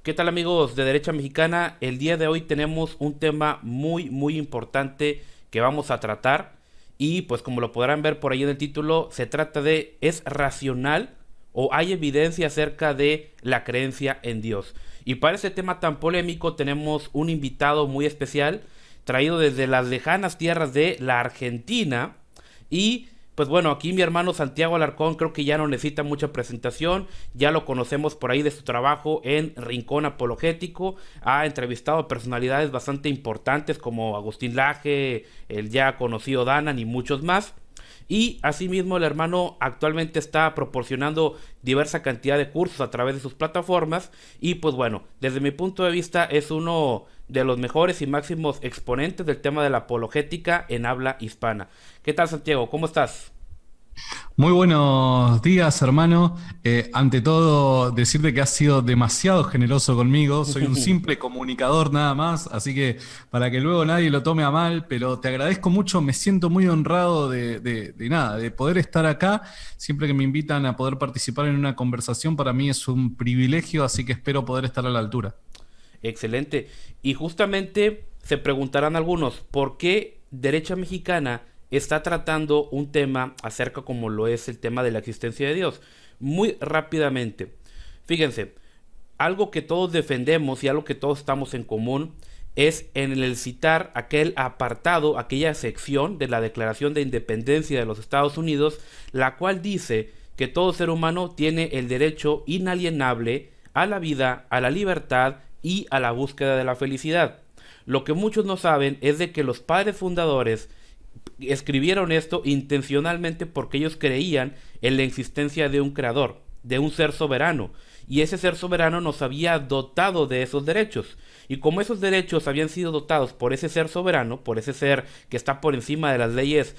¿Qué tal amigos de Derecha Mexicana? El día de hoy tenemos un tema muy importante que vamos a tratar y pues como lo podrán ver por ahí en el título, se trata de ¿es racional o hay evidencia acerca de la creencia en Dios? Y para este tema tan polémico tenemos un invitado muy especial traído desde las lejanas tierras de la Argentina y pues bueno, aquí mi hermano Santiago Alarcón creo que ya no necesita mucha presentación, ya lo conocemos por ahí de su trabajo en Rincón Apologético, ha entrevistado a personalidades bastante importantes como Agustín Laje, el ya conocido Danan y muchos más. Y asimismo el hermano actualmente está proporcionando diversa cantidad de cursos a través de sus plataformas y pues bueno, desde mi punto de vista es uno de los mejores y máximos exponentes del tema de la apologética en habla hispana. ¿Qué tal Santiago? ¿Cómo estás? Muy buenos días, hermano. Ante todo, decirte que has sido demasiado generoso conmigo. Soy un simple comunicador nada más, así que para que luego nadie lo tome a mal, pero te agradezco mucho. Me siento muy honrado de nada, de poder estar acá. Siempre que me invitan a poder participar en una conversación, para mí es un privilegio, así que espero poder estar a la altura. Excelente. Y justamente se preguntarán algunos, ¿por qué Derecha Mexicana está tratando un tema acerca como lo es el tema de la existencia de Dios? Muy rápidamente. Fíjense, algo que todos defendemos y algo que todos estamos en común es en el citar aquel apartado, aquella sección de la Declaración de Independencia de los Estados Unidos, la cual dice que todo ser humano tiene el derecho inalienable a la vida, a la libertad y a la búsqueda de la felicidad. Lo que muchos no saben es de que los padres fundadores escribieron esto intencionalmente porque ellos creían en la existencia de un creador, de un ser soberano, y ese ser soberano nos había dotado de esos derechos. Y como esos derechos habían sido dotados por ese ser soberano, por ese ser que está por encima de las leyes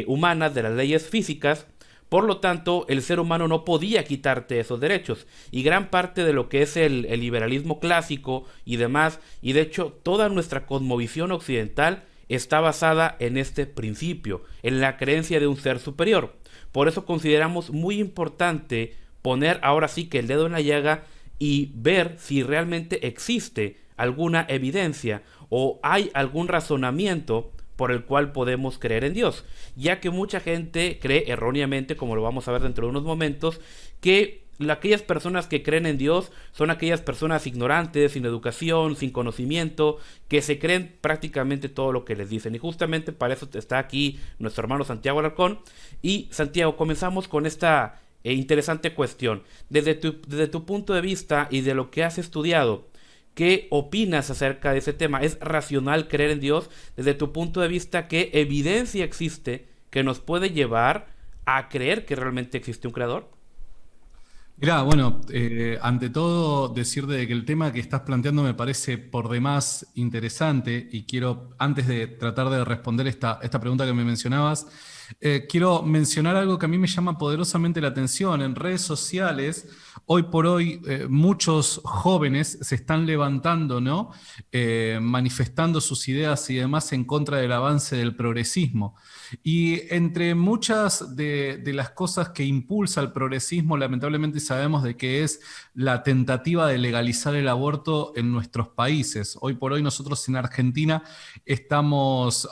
humanas, de las leyes físicas, por lo tanto, el ser humano no podía quitarte esos derechos. Y gran parte de lo que es el liberalismo clásico y demás, y de hecho toda nuestra cosmovisión occidental, está basada en este principio, en la creencia de un ser superior. Por eso consideramos muy importante poner ahora sí que el dedo en la llaga y ver si realmente existe alguna evidencia o hay algún razonamiento por el cual podemos creer en Dios, ya que mucha gente cree erróneamente, como lo vamos a ver dentro de unos momentos, que aquellas personas que creen en Dios son aquellas personas ignorantes, sin educación, sin conocimiento, que se creen prácticamente todo lo que les dicen. Y justamente para eso está aquí nuestro hermano Santiago Alarcón. Y Santiago, comenzamos con esta interesante cuestión. Desde tu punto de vista y de lo que has estudiado, ¿qué opinas acerca de ese tema? ¿Es racional creer en Dios? Desde tu punto de vista, ¿qué evidencia existe que nos puede llevar a creer que realmente existe un creador? Mirá, bueno, ante todo decir de que el tema que estás planteando me parece por demás interesante y quiero, antes de tratar de responder esta pregunta que me mencionabas, quiero mencionar algo que a mí me llama poderosamente la atención. En redes sociales, hoy por hoy, muchos jóvenes se están levantando, ¿no? Manifestando sus ideas y demás en contra del avance del progresismo. Y entre muchas de las cosas que impulsa el progresismo, lamentablemente sabemos de que es la tentativa de legalizar el aborto en nuestros países. Hoy por hoy nosotros en Argentina estamos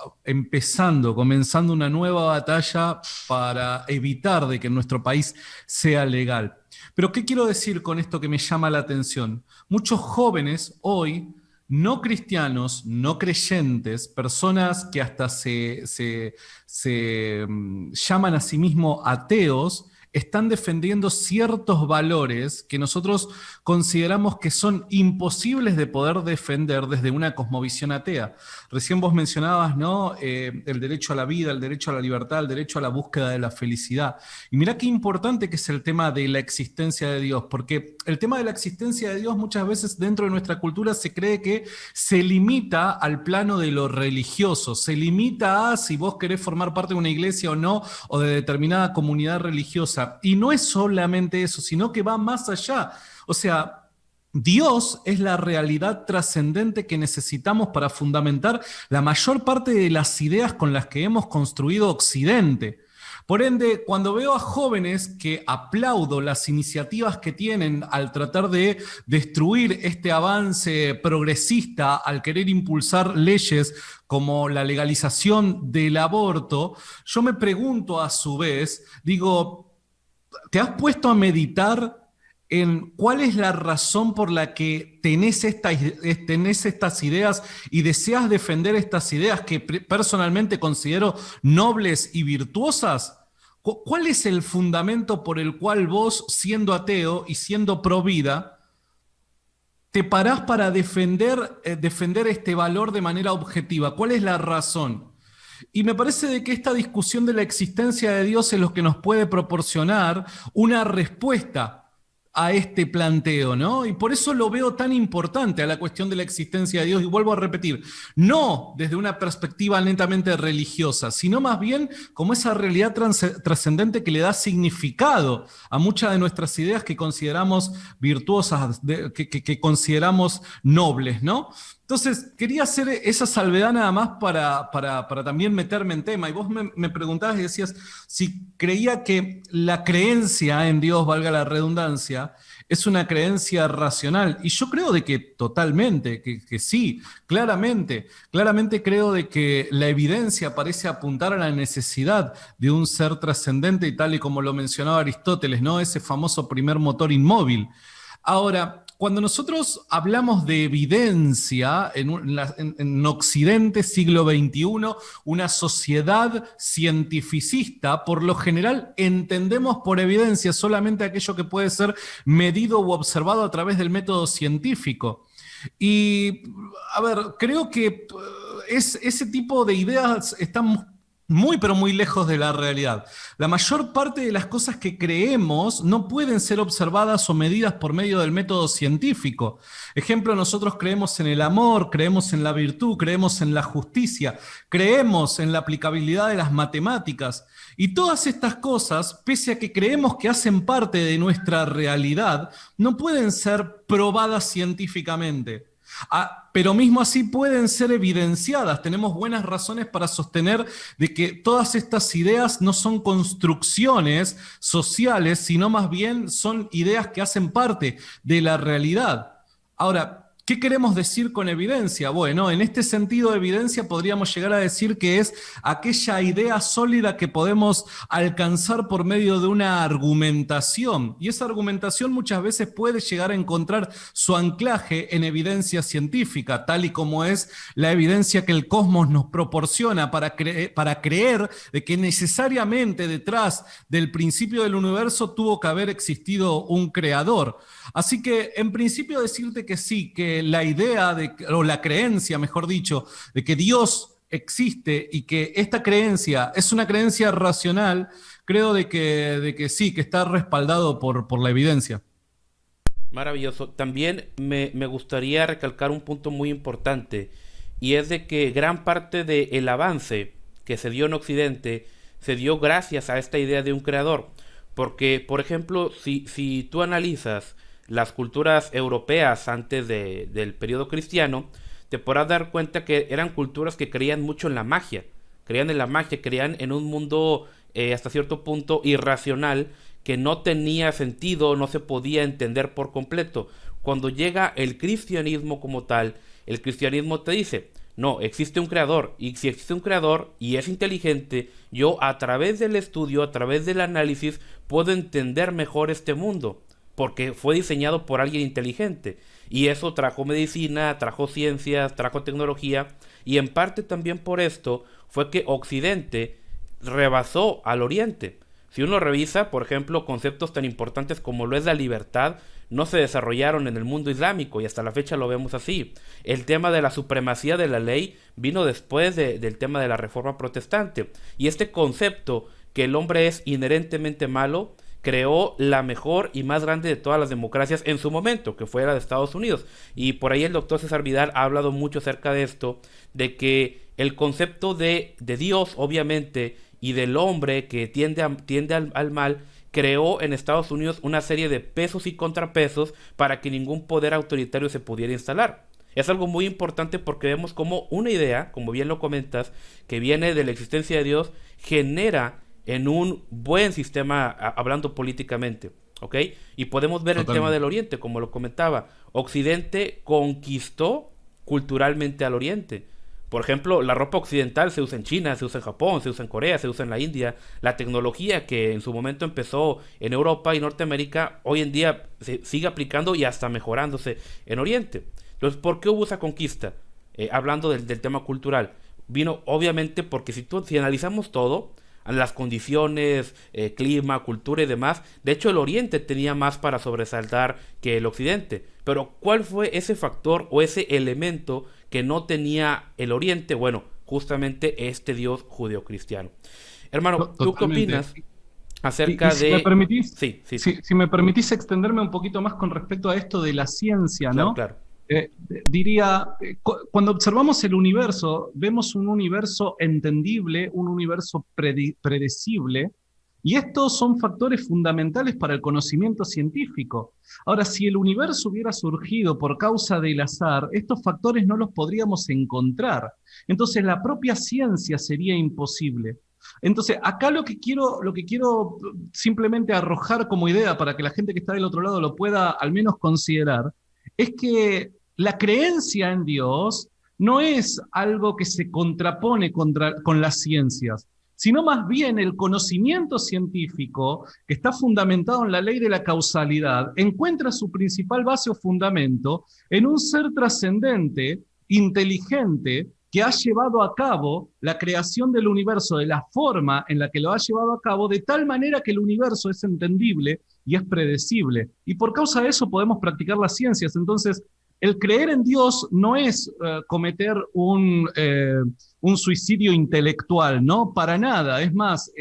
comenzando una nueva batalla para evitar de que en nuestro país sea legal. Pero ¿qué quiero decir con esto que me llama la atención? Muchos jóvenes hoy no cristianos, no creyentes, personas que hasta se llaman a sí mismos ateos, están defendiendo ciertos valores que nosotros consideramos que son imposibles de poder defender desde una cosmovisión atea. Recién vos mencionabas, ¿no? El derecho a la vida, el derecho a la libertad, el derecho a la búsqueda de la felicidad. Y mirá qué importante que es el tema de la existencia de Dios, porque el tema de la existencia de Dios muchas veces dentro de nuestra cultura se cree que se limita al plano de lo religioso, se limita a si vos querés formar parte de una iglesia o no, o de determinada comunidad religiosa. Y no es solamente eso, sino que va más allá. O sea, Dios es la realidad trascendente que necesitamos para fundamentar la mayor parte de las ideas con las que hemos construido Occidente. Por ende, cuando veo a jóvenes que aplaudo las iniciativas que tienen al tratar de destruir este avance progresista, al querer impulsar leyes como la legalización del aborto, yo me pregunto a su vez, digo, ¿te has puesto a meditar en cuál es la razón por la que tenés estas ideas y deseas defender estas ideas que personalmente considero nobles y virtuosas? ¿Cuál es el fundamento por el cual vos, siendo ateo y siendo pro vida, te parás para defender este valor de manera objetiva? ¿Cuál es la razón? Y me parece de que esta discusión de la existencia de Dios es lo que nos puede proporcionar una respuesta a este planteo, ¿no? Y por eso lo veo tan importante a la cuestión de la existencia de Dios, y vuelvo a repetir, no desde una perspectiva netamente religiosa, sino más bien como esa realidad trascendente que le da significado a muchas de nuestras ideas que consideramos virtuosas, que consideramos nobles, ¿no? Entonces, quería hacer esa salvedad nada más para también meterme en tema. Y vos me preguntabas y decías si creía que la creencia en Dios, valga la redundancia, es una creencia racional. Y yo creo de que totalmente, que sí, claramente creo de que la evidencia parece apuntar a la necesidad de un ser trascendente y tal y como lo mencionaba Aristóteles, ¿no? Ese famoso primer motor inmóvil. Ahora, cuando nosotros hablamos de evidencia en Occidente, siglo XXI, una sociedad cientificista, por lo general entendemos por evidencia solamente aquello que puede ser medido u observado a través del método científico. Y, a ver, creo que ese tipo de ideas están muy, pero muy lejos de la realidad. La mayor parte de las cosas que creemos no pueden ser observadas o medidas por medio del método científico. Ejemplo, nosotros creemos en el amor, creemos en la virtud, creemos en la justicia, creemos en la aplicabilidad de las matemáticas. Y todas estas cosas, pese a que creemos que hacen parte de nuestra realidad, no pueden ser probadas científicamente. Pero mismo así pueden ser evidenciadas. Tenemos buenas razones para sostener de que todas estas ideas no son construcciones sociales, sino más bien son ideas que hacen parte de la realidad. Ahora, ¿qué queremos decir con evidencia? Bueno, en este sentido de evidencia podríamos llegar a decir que es aquella idea sólida que podemos alcanzar por medio de una argumentación. Y esa argumentación muchas veces puede llegar a encontrar su anclaje en evidencia científica, tal y como es la evidencia que el cosmos nos proporciona para creer de que necesariamente detrás del principio del universo tuvo que haber existido un creador. Así que, en principio, decirte que sí, que la idea, o la creencia, mejor dicho, de que Dios existe y que esta creencia es una creencia racional, creo de que sí, que está respaldado por la evidencia. Maravilloso. También me gustaría recalcar un punto muy importante, y es de que gran parte del avance que se dio en Occidente se dio gracias a esta idea de un creador. Porque, por ejemplo, si tú analizas las culturas europeas antes del periodo cristiano, te podrás dar cuenta que eran culturas que creían mucho en la magia, creían en un mundo hasta cierto punto irracional, que no tenía sentido, no se podía entender por completo. Cuando llega el cristianismo como tal, el cristianismo te dice, no, existe un creador, y si existe un creador y es inteligente, yo a través del estudio, a través del análisis, puedo entender mejor este mundo, porque fue diseñado por alguien inteligente. Y eso trajo medicina, trajo ciencias, trajo tecnología, y en parte también por esto fue que Occidente rebasó al Oriente. Si uno revisa, por ejemplo, conceptos tan importantes como lo es la libertad, no se desarrollaron en el mundo islámico, y hasta la fecha lo vemos así. El tema de la supremacía de la ley vino después del tema de la reforma protestante. Y este concepto, que el hombre es inherentemente malo, creó la mejor y más grande de todas las democracias en su momento, que fue la de Estados Unidos. Y por ahí el doctor César Vidal ha hablado mucho acerca de esto, de que el concepto de Dios, obviamente, y del hombre que tiende al mal, creó en Estados Unidos una serie de pesos y contrapesos para que ningún poder autoritario se pudiera instalar. Es algo muy importante porque vemos como una idea, como bien lo comentas, que viene de la existencia de Dios, genera en un buen sistema, hablando políticamente, ¿ok? Y podemos ver el tema Totalmente. del Oriente, como lo comentaba. Occidente conquistó culturalmente al Oriente. Por ejemplo, la ropa occidental se usa en China, se usa en Japón, se usa en Corea, se usa en la India. La tecnología que en su momento empezó en Europa y Norteamérica, hoy en día se sigue aplicando y hasta mejorándose en Oriente. Entonces, ¿por qué hubo esa conquista? Hablando del tema cultural. Vino obviamente porque si analizamos todo, las condiciones, clima, cultura y demás, de hecho el Oriente tenía más para sobresaltar que el Occidente. Pero ¿cuál fue ese factor o ese elemento que no tenía el Oriente? Bueno, justamente este Dios judeocristiano. Hermano, ¿tú qué Totalmente. opinas Y acerca si me de... permitís, Sí, sí, sí, si me permitís extenderme un poquito más con respecto a esto de la ciencia, claro, ¿no? claro. Diría, cuando observamos el universo, vemos un universo entendible, un universo predecible, y estos son factores fundamentales para el conocimiento científico. Ahora, si el universo hubiera surgido por causa del azar, estos factores no los podríamos encontrar. Entonces, la propia ciencia sería imposible. Entonces, acá lo que quiero simplemente arrojar como idea para que la gente que está del otro lado lo pueda al menos considerar, es que la creencia en Dios no es algo que se contrapone con las ciencias, sino más bien el conocimiento científico que está fundamentado en la ley de la causalidad encuentra su principal base o fundamento en un ser trascendente, inteligente, que ha llevado a cabo la creación del universo de la forma en la que lo ha llevado a cabo, de tal manera que el universo es entendible y es predecible. Y por causa de eso podemos practicar las ciencias. Entonces, el creer en Dios no es cometer un suicidio intelectual, ¿no? Para nada. Es más,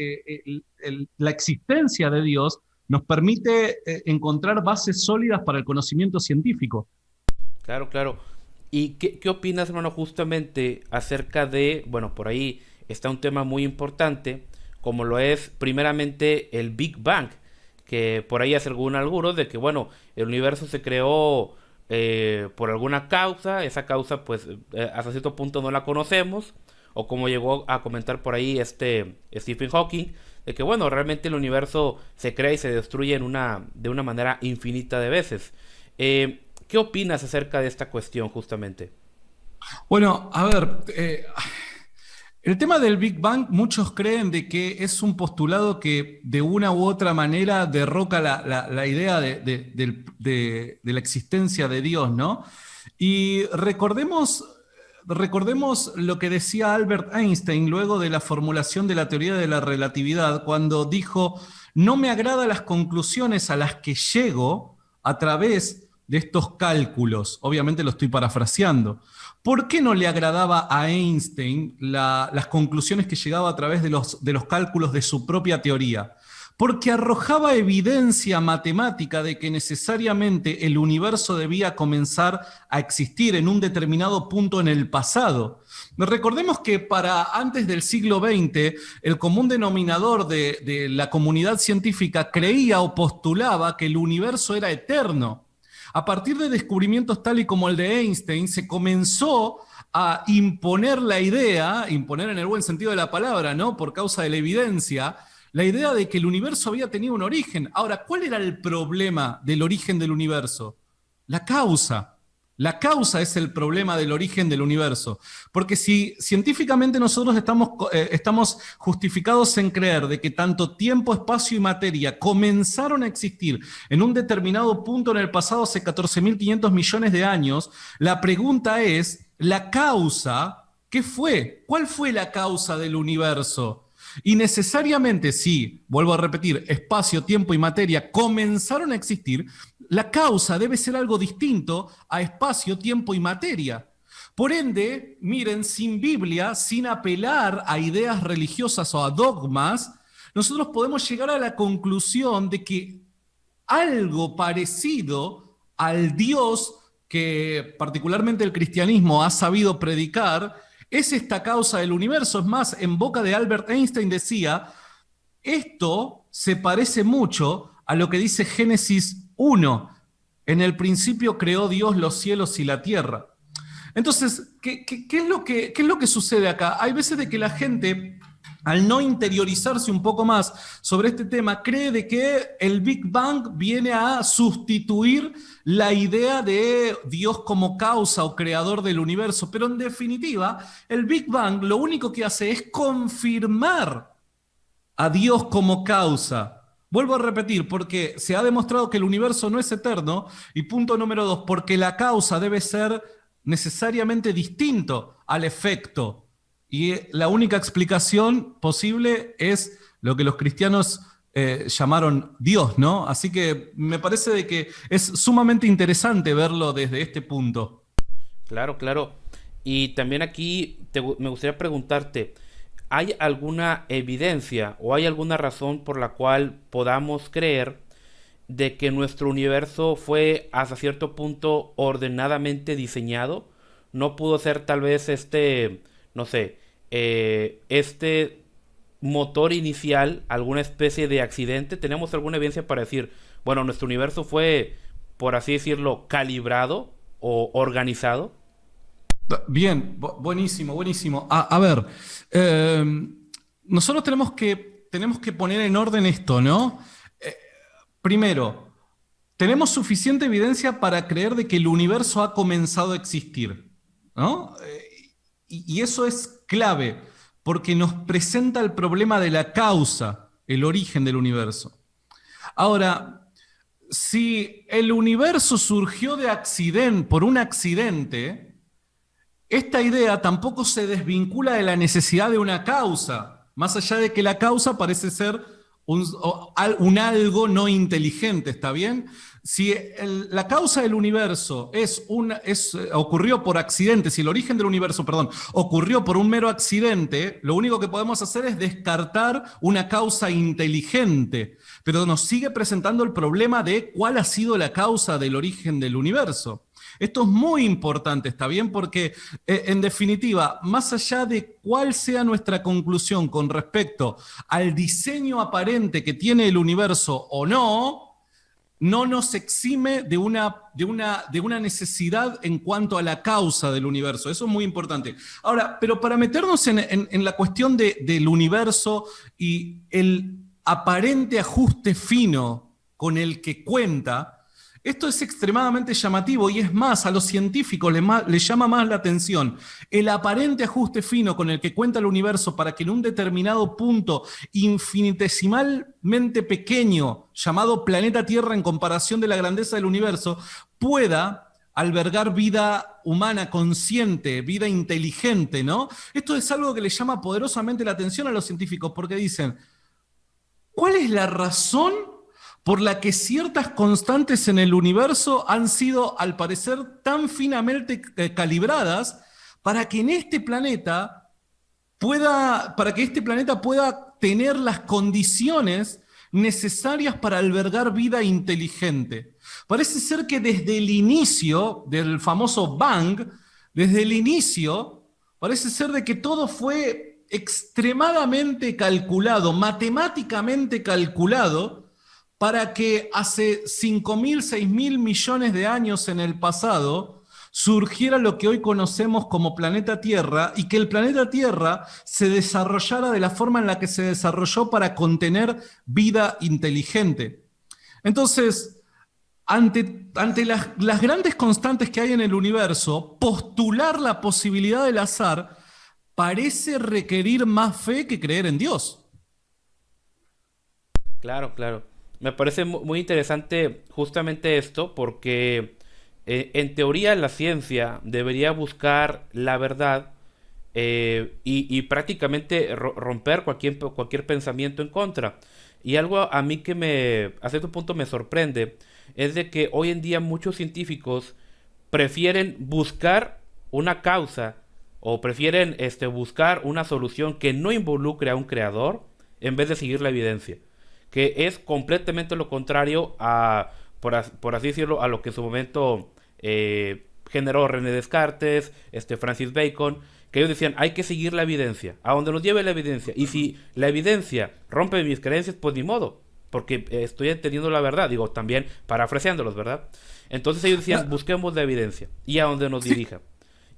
la existencia de Dios nos permite encontrar bases sólidas para el conocimiento científico. Claro, claro. ¿Y qué opinas, hermano, justamente acerca de, bueno, por ahí está un tema muy importante, como lo es primeramente el Big Bang, que por ahí hace algún algunos de que, bueno, el universo se creó por alguna causa, esa causa pues hasta cierto punto no la conocemos, o como llegó a comentar por ahí este Stephen Hawking, de que, bueno, realmente el universo se crea y se destruye de una manera infinita de veces. ¿Qué opinas acerca de esta cuestión justamente? Bueno, a ver, el tema del Big Bang, muchos creen de que es un postulado que de una u otra manera derroca la idea de la existencia de Dios, ¿no? Y recordemos lo que decía Albert Einstein luego de la formulación de la teoría de la relatividad, cuando dijo, no me agradan las conclusiones a las que llego a través de estos cálculos. Obviamente lo estoy parafraseando. ¿Por qué no le agradaba a Einstein las conclusiones que llegaba a través de los cálculos de su propia teoría? Porque arrojaba evidencia matemática de que necesariamente el universo debía comenzar a existir en un determinado punto en el pasado. Recordemos que para antes del siglo XX, el común denominador de la comunidad científica creía o postulaba que el universo era eterno. A partir de descubrimientos tal y como el de Einstein, se comenzó a imponer la idea, imponer en el buen sentido de la palabra, ¿no? Por causa de la evidencia, la idea de que el universo había tenido un origen. Ahora, ¿cuál era el problema del origen del universo? La causa. La causa es el problema del origen del universo. Porque si científicamente nosotros estamos justificados en creer de que tanto tiempo, espacio y materia comenzaron a existir en un determinado punto en el pasado hace 14.500 millones de años, la pregunta es, ¿la causa qué fue? ¿Cuál fue la causa del universo? Y necesariamente, si, vuelvo a repetir, espacio, tiempo y materia comenzaron a existir, la causa debe ser algo distinto a espacio, tiempo y materia. Por ende, miren, sin Biblia, sin apelar a ideas religiosas o a dogmas, nosotros podemos llegar a la conclusión de que algo parecido al Dios que particularmente el cristianismo ha sabido predicar es esta causa del universo. Es más, en boca de Albert Einstein decía, esto se parece mucho a lo que dice Génesis 1. En el principio creó Dios los cielos y la tierra. Entonces, ¿qué es lo que sucede acá? Hay veces de que la gente al no interiorizarse un poco más sobre este tema, cree de que el Big Bang viene a sustituir la idea de Dios como causa o creador del universo, pero en definitiva, el Big Bang lo único que hace es confirmar a Dios como causa. Vuelvo a repetir, porque se ha demostrado que el universo no es eterno, y punto número dos, porque la causa debe ser necesariamente distinto al efecto. Y la única explicación posible es lo que los cristianos llamaron Dios, ¿no? Así que me parece de que es sumamente interesante verlo desde este punto. Claro, claro. Y también aquí me gustaría preguntarte, ¿hay alguna evidencia o hay alguna razón por la cual podamos creer de que nuestro universo fue hasta cierto punto ordenadamente diseñado? No pudo ser tal vez no sé, este motor inicial, alguna especie de accidente. ¿Tenemos alguna evidencia para decir, bueno, nuestro universo fue, por así decirlo, calibrado o organizado? Bien, buenísimo, buenísimo. A ver, eh, nosotros tenemos que poner en orden esto, ¿no? Eh, Primero, tenemos suficiente evidencia para creer de que el universo ha comenzado a existir, ¿no? Y eso es clave, porque nos presenta el problema de la causa, el origen del universo. Ahora, si el universo surgió de accidente, por un accidente, esta idea tampoco se desvincula de la necesidad de una causa, más allá de que la causa parece ser un algo no inteligente, ¿está bien? Si la causa del universo ocurrió por accidente, si el origen del universo, perdón, ocurrió por un mero accidente, lo único que podemos hacer es descartar una causa inteligente, pero nos sigue presentando el problema de cuál ha sido la causa del origen del universo. Esto es muy importante, ¿está bien? Porque, en definitiva, más allá de cuál sea nuestra conclusión con respecto al diseño aparente que tiene el universo o no, no nos exime de una necesidad en cuanto a la causa del universo. Eso es muy importante. Ahora, pero para meternos en la cuestión del universo y el aparente ajuste fino con el que cuenta, esto es extremadamente llamativo y es más, a los científicos les llama más la atención el aparente ajuste fino con el que cuenta el universo para que en un determinado punto infinitesimalmente pequeño, llamado planeta Tierra en comparación de la grandeza del universo, pueda albergar vida humana consciente, vida inteligente, ¿no? Esto es algo que le llama poderosamente la atención a los científicos porque dicen, ¿cuál es la razón por la que ciertas constantes en el universo han sido, al parecer, tan finamente calibradas para que en este planeta para que este planeta pueda tener las condiciones necesarias para albergar vida inteligente? Parece ser que desde el inicio del famoso Bang, desde el inicio, parece ser de que todo fue extremadamente calculado, matemáticamente calculado, para que hace 5.000, 6.000 millones de años en el pasado surgiera lo que hoy conocemos como planeta Tierra y que el planeta Tierra se desarrollara de la forma en la que se desarrolló para contener vida inteligente. Entonces, ante las grandes constantes que hay en el universo, postular la posibilidad del azar parece requerir más fe que creer en Dios. Claro, claro. Me parece muy interesante justamente esto porque en teoría la ciencia debería buscar la verdad y prácticamente romper cualquier pensamiento en contra. Y algo a mí que a cierto punto me sorprende es de que hoy en día muchos científicos prefieren buscar una causa o prefieren buscar una solución que no involucre a un creador en vez de seguir la evidencia, que es completamente lo contrario por así decirlo, a lo que en su momento generó René Descartes, Francis Bacon, que ellos decían, hay que seguir la evidencia, a donde nos lleve la evidencia, y si la evidencia rompe mis creencias, pues ni modo, porque estoy entendiendo la verdad, digo, también parafraseándolos, ¿verdad? Entonces ellos decían, busquemos la evidencia, y a donde nos Sí, dirija.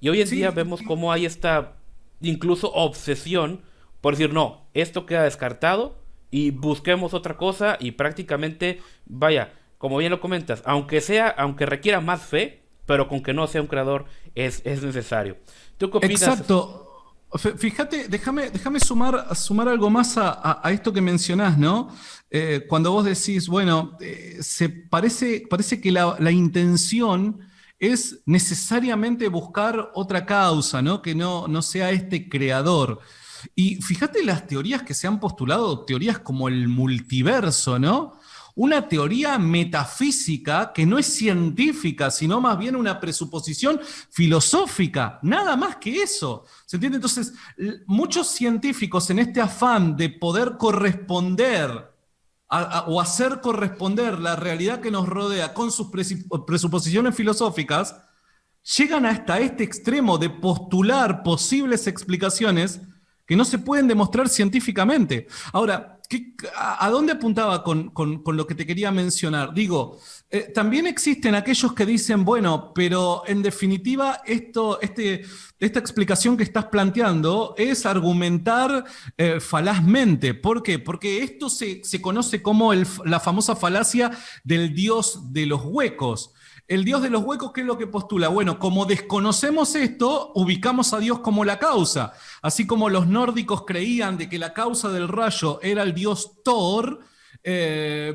Y hoy en día sí, vemos cómo hay esta incluso obsesión por decir, no, esto queda descartado y busquemos otra cosa y prácticamente, vaya, como bien lo comentas, aunque requiera más fe, pero con que no sea un creador es necesario. ¿Tú qué opinas? Exacto. Fíjate, déjame sumar algo más a esto que mencionás, ¿no? Cuando vos decís, bueno, parece que la intención es necesariamente buscar otra causa, ¿no? Que no sea este creador. Y fíjate las teorías que se han postulado, teorías como el multiverso, ¿no? Una teoría metafísica que no es científica, sino más bien una presuposición filosófica, nada más que eso. ¿Se entiende? Entonces, muchos científicos en este afán de poder corresponder o hacer corresponder la realidad que nos rodea con sus presuposiciones filosóficas, llegan hasta este extremo de postular posibles explicaciones que no se pueden demostrar científicamente. Ahora, ¿a dónde apuntaba con lo que te quería mencionar? Digo, también existen aquellos que dicen, bueno, pero en definitiva esta explicación que estás planteando es argumentar falazmente. ¿Por qué? Porque esto se conoce como la famosa falacia del Dios de los huecos. El Dios de los huecos, ¿qué es lo que postula? Bueno, como desconocemos esto, ubicamos a Dios como la causa. Así como los nórdicos creían de que la causa del rayo era el dios Thor,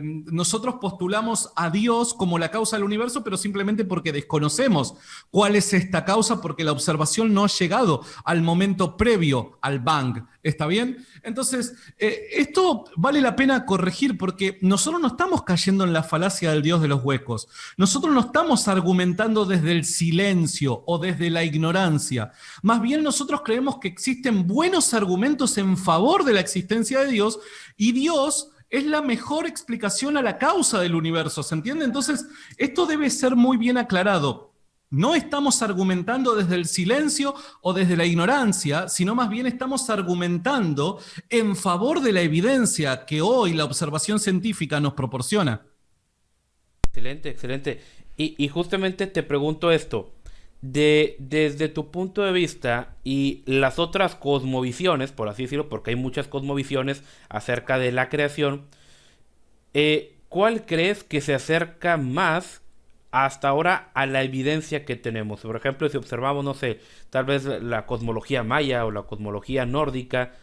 nosotros postulamos a Dios como la causa del universo, pero simplemente porque desconocemos cuál es esta causa, porque la observación no ha llegado al momento previo al Bang. ¿Está bien? Entonces, esto vale la pena corregir porque nosotros no estamos cayendo en la falacia del Dios de los huecos. Nosotros no estamos argumentando desde el silencio o desde la ignorancia. Más bien nosotros creemos que existen buenos argumentos en favor de la existencia de Dios y Dios es la mejor explicación a la causa del universo, ¿se entiende? Entonces, esto debe ser muy bien aclarado. No estamos argumentando desde el silencio o desde la ignorancia, sino más bien estamos argumentando en favor de la evidencia que hoy la observación científica nos proporciona. Excelente, excelente. Y justamente te pregunto esto, desde tu punto de vista y las otras cosmovisiones, por así decirlo, porque hay muchas cosmovisiones acerca de la creación, ¿cuál crees que se acerca más hasta ahora a la evidencia que tenemos? Por ejemplo, si observamos, no sé, tal vez la cosmología maya o la cosmología nórdica,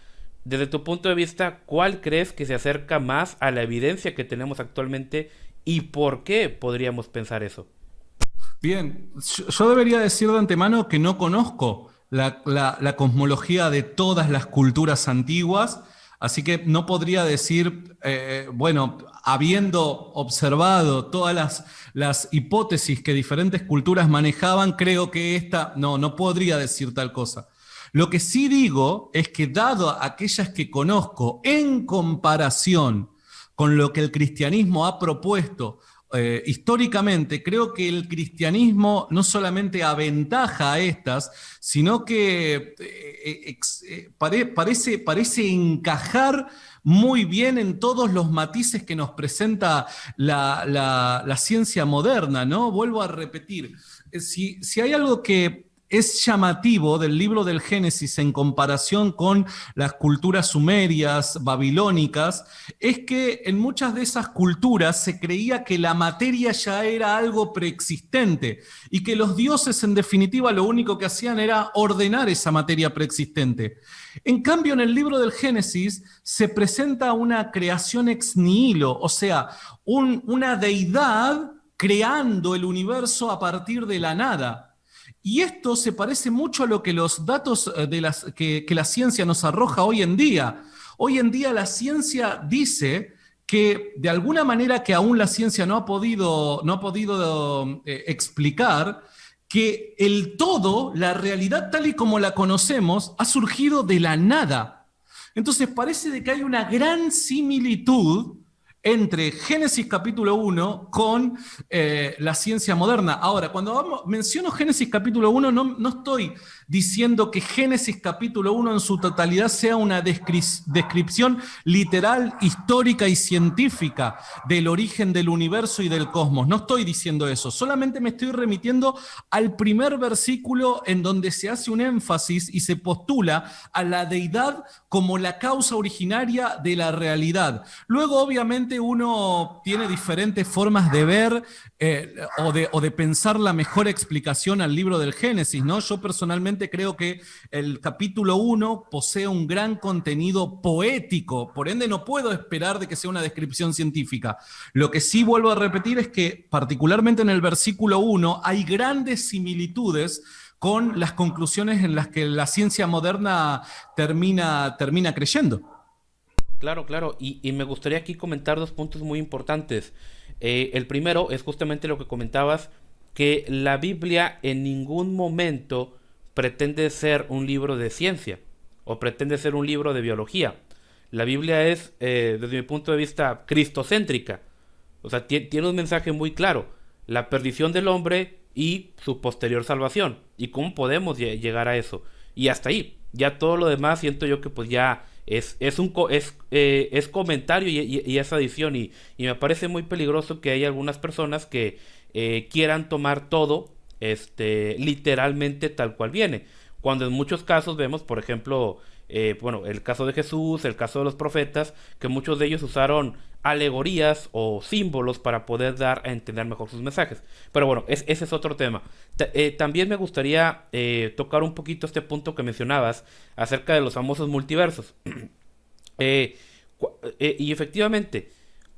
desde tu punto de vista, ¿cuál crees que se acerca más a la evidencia que tenemos actualmente y por qué podríamos pensar eso? Bien, yo debería decir de antemano que no conozco la cosmología de todas las culturas antiguas, así que no podría decir, bueno, habiendo observado todas las hipótesis que diferentes culturas manejaban, creo que no podría decir tal cosa. Lo que sí digo es que dado aquellas que conozco en comparación con lo que el cristianismo ha propuesto, históricamente, creo que el cristianismo no solamente aventaja a estas, sino que parece encajar muy bien en todos los matices que nos presenta la ciencia moderna, ¿no? Vuelvo a repetir, si hay algo que es llamativo del libro del Génesis en comparación con las culturas sumerias, babilónicas, es que en muchas de esas culturas se creía que la materia ya era algo preexistente y que los dioses en definitiva lo único que hacían era ordenar esa materia preexistente. En cambio, en el libro del Génesis se presenta una creación ex nihilo, o sea, una deidad creando el universo a partir de la nada. Y esto se parece mucho a lo que los datos que la ciencia nos arroja hoy en día. Hoy en día la ciencia dice que de alguna manera que aún la ciencia no ha podido explicar, que el todo, la realidad tal y como la conocemos, ha surgido de la nada. Entonces parece de que hay una gran similitud entre Génesis capítulo 1 con la ciencia moderna. Ahora, cuando menciono Génesis capítulo 1, no estoy diciendo que Génesis capítulo 1 en su totalidad sea una descripción literal, histórica y científica del origen del universo y del cosmos. No estoy diciendo eso, solamente me estoy remitiendo al primer versículo en donde se hace un énfasis y se postula a la deidad como la causa originaria de la realidad. Luego, obviamente, uno tiene diferentes formas de ver o de pensar la mejor explicación al libro del Génesis, ¿no? Yo personalmente creo que el capítulo 1 posee un gran contenido poético, por ende no puedo esperar de que sea una descripción científica. Lo que sí vuelvo a repetir es que particularmente en el versículo 1 hay grandes similitudes con las conclusiones en las que la ciencia moderna termina creyendo. Claro, claro. Y me gustaría aquí comentar dos puntos muy importantes. El primero es justamente lo que comentabas, que la Biblia en ningún momento pretende ser un libro de ciencia o pretende ser un libro de biología. La Biblia es, desde mi punto de vista, cristocéntrica. O sea, tiene un mensaje muy claro: la perdición del hombre y su posterior salvación. ¿Y cómo podemos llegar a eso? Y hasta ahí. Ya todo lo demás siento yo que pues ya es comentario y es adición. Y me parece muy peligroso que hay algunas personas que quieran tomar todo literalmente tal cual viene. Cuando en muchos casos vemos, por ejemplo, bueno, el caso de Jesús, el caso de los profetas, que muchos de ellos usaron alegorías o símbolos para poder dar a entender mejor sus mensajes. Pero bueno, ese es otro tema. También me gustaría tocar un poquito este punto que mencionabas acerca de los famosos multiversos. Eh, y efectivamente,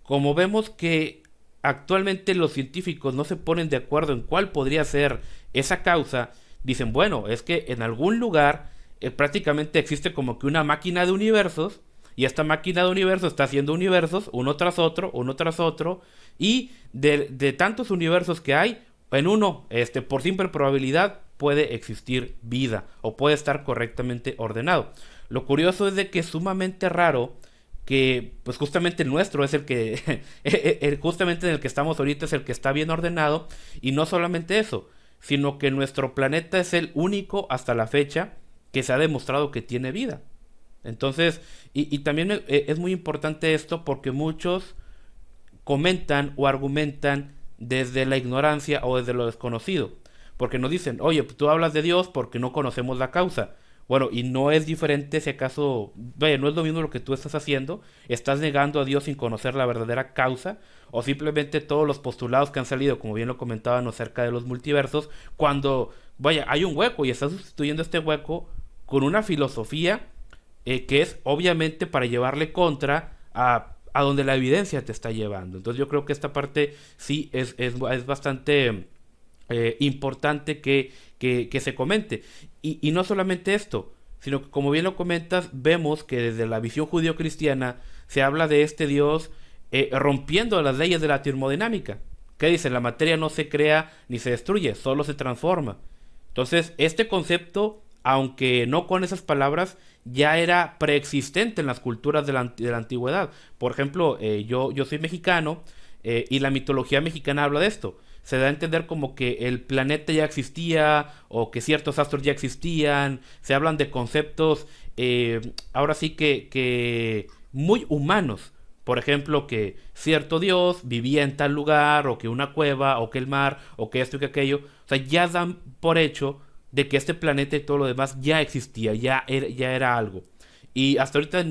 como vemos que actualmente los científicos no se ponen de acuerdo en cuál podría ser esa causa, dicen, bueno, es que en algún lugar prácticamente existe como que una máquina de universos, y esta máquina de universos está haciendo universos uno tras otro, y de tantos universos que hay, en uno, por simple probabilidad, puede existir vida o puede estar correctamente ordenado. Lo curioso es de que es sumamente raro que, pues justamente el nuestro es el que, justamente en el que estamos ahorita es el que está bien ordenado, y no solamente eso, sino que nuestro planeta es el único hasta la fecha que se ha demostrado que tiene vida. Entonces, y también es muy importante esto porque muchos comentan o argumentan desde la ignorancia o desde lo desconocido. Porque nos dicen, oye, pues tú hablas de Dios porque no conocemos la causa. Bueno, y no es diferente si acaso, vaya, no es lo mismo lo que tú estás haciendo, estás negando a Dios sin conocer la verdadera causa, o simplemente todos los postulados que han salido, como bien lo comentaban acerca de los multiversos, cuando, vaya, hay un hueco y estás sustituyendo este hueco con una filosofía que es obviamente para llevarle contra a donde la evidencia te está llevando. Entonces yo creo que esta parte sí es bastante importante que se comente. Y no solamente esto, sino que como bien lo comentas, vemos que desde la visión judío-cristiana se habla de este Dios rompiendo las leyes de la termodinámica. ¿Qué dice? La materia no se crea ni se destruye, solo se transforma. Entonces, este concepto, aunque no con esas palabras, ya era preexistente en las culturas de la antigüedad. Por ejemplo, yo soy mexicano y la mitología mexicana habla de esto. Se da a entender como que el planeta ya existía o que ciertos astros ya existían. Se hablan de conceptos ahora sí que muy humanos. Por ejemplo, que cierto dios vivía en tal lugar, o que una cueva, o que el mar, o que esto y que aquello. O sea, ya dan por hecho de que este planeta y todo lo demás ya existía, ya era algo. Y hasta ahorita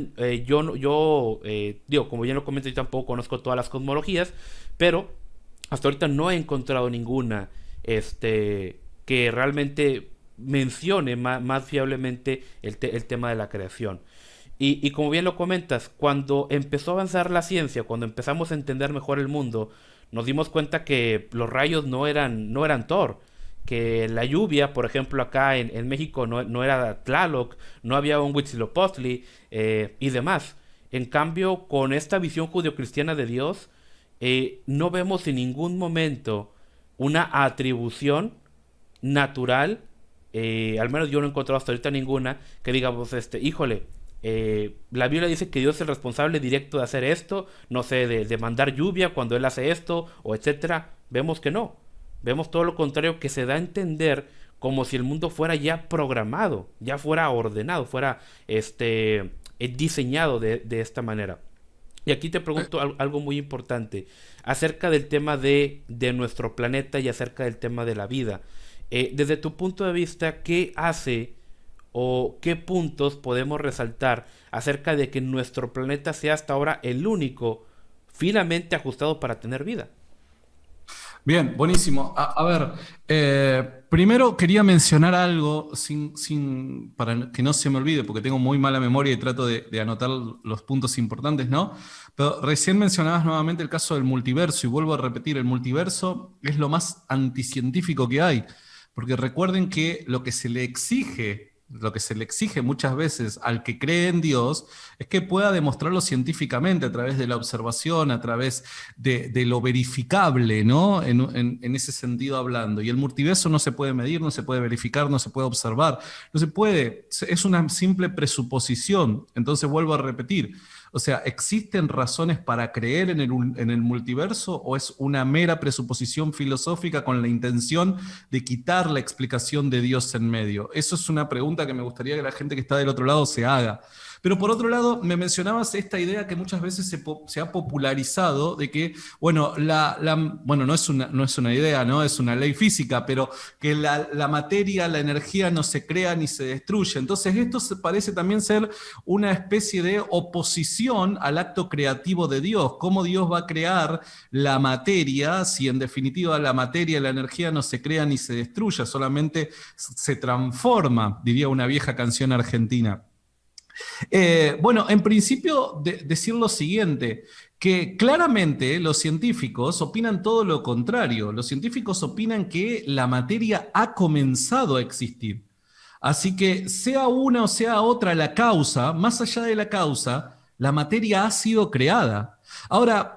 digo, como ya lo comenté, yo tampoco conozco todas las cosmologías, pero hasta ahorita no he encontrado ninguna que realmente mencione más fiablemente el tema de la creación. Y como bien lo comentas, cuando empezó a avanzar la ciencia, cuando empezamos a entender mejor el mundo, nos dimos cuenta que los rayos no eran Thor, que la lluvia, por ejemplo, acá en México no era Tlaloc, no había un Huitzilopochtli y demás. En cambio, con esta visión judio-cristiana de Dios, no vemos en ningún momento una atribución natural, al menos yo no he encontrado hasta ahorita ninguna, que digamos, híjole, La Biblia dice que Dios es el responsable directo de hacer esto, no sé, de mandar lluvia cuando Él hace esto, o etcétera. Vemos que no. Vemos todo lo contrario, que se da a entender como si el mundo fuera ya programado, ya fuera ordenado, fuera diseñado de esta manera. Y aquí te pregunto algo muy importante acerca del tema de nuestro planeta y acerca del tema de la vida. Desde tu punto de vista, ¿qué hace o qué puntos podemos resaltar acerca de que nuestro planeta sea hasta ahora el único finamente ajustado para tener vida? Bien, buenísimo. A ver, primero quería mencionar algo para que no se me olvide, porque tengo muy mala memoria y trato de anotar los puntos importantes, ¿no? Pero recién mencionabas nuevamente el caso del multiverso y vuelvo a repetir, el multiverso es lo más anticientífico que hay, porque recuerden que lo que se le exige muchas veces al que cree en Dios es que pueda demostrarlo científicamente a través de la observación, a través de lo verificable, ¿no? En ese sentido hablando. Y el multiverso no se puede medir, no se puede verificar, no se puede observar, no se puede, es una simple presuposición. Entonces vuelvo a repetir, o sea, ¿existen razones para creer en el multiverso o es una mera presuposición filosófica con la intención de quitar la explicación de Dios en medio? Eso es una pregunta que me gustaría que la gente que está del otro lado se haga. Pero por otro lado, me mencionabas esta idea que muchas veces se ha popularizado de que, bueno, bueno, no es una idea, ¿no? Es una ley física, pero que la materia, la energía no se crea ni se destruye. Entonces esto parece también ser una especie de oposición al acto creativo de Dios. ¿Cómo Dios va a crear la materia si en definitiva la materia y la energía no se crea ni se destruye, solamente se transforma, diría una vieja canción argentina? Bueno, en principio decir lo siguiente, que claramente los científicos opinan todo lo contrario. Los científicos opinan que la materia ha comenzado a existir. Así que sea una o sea otra la causa, más allá de la causa, la materia ha sido creada. Ahora,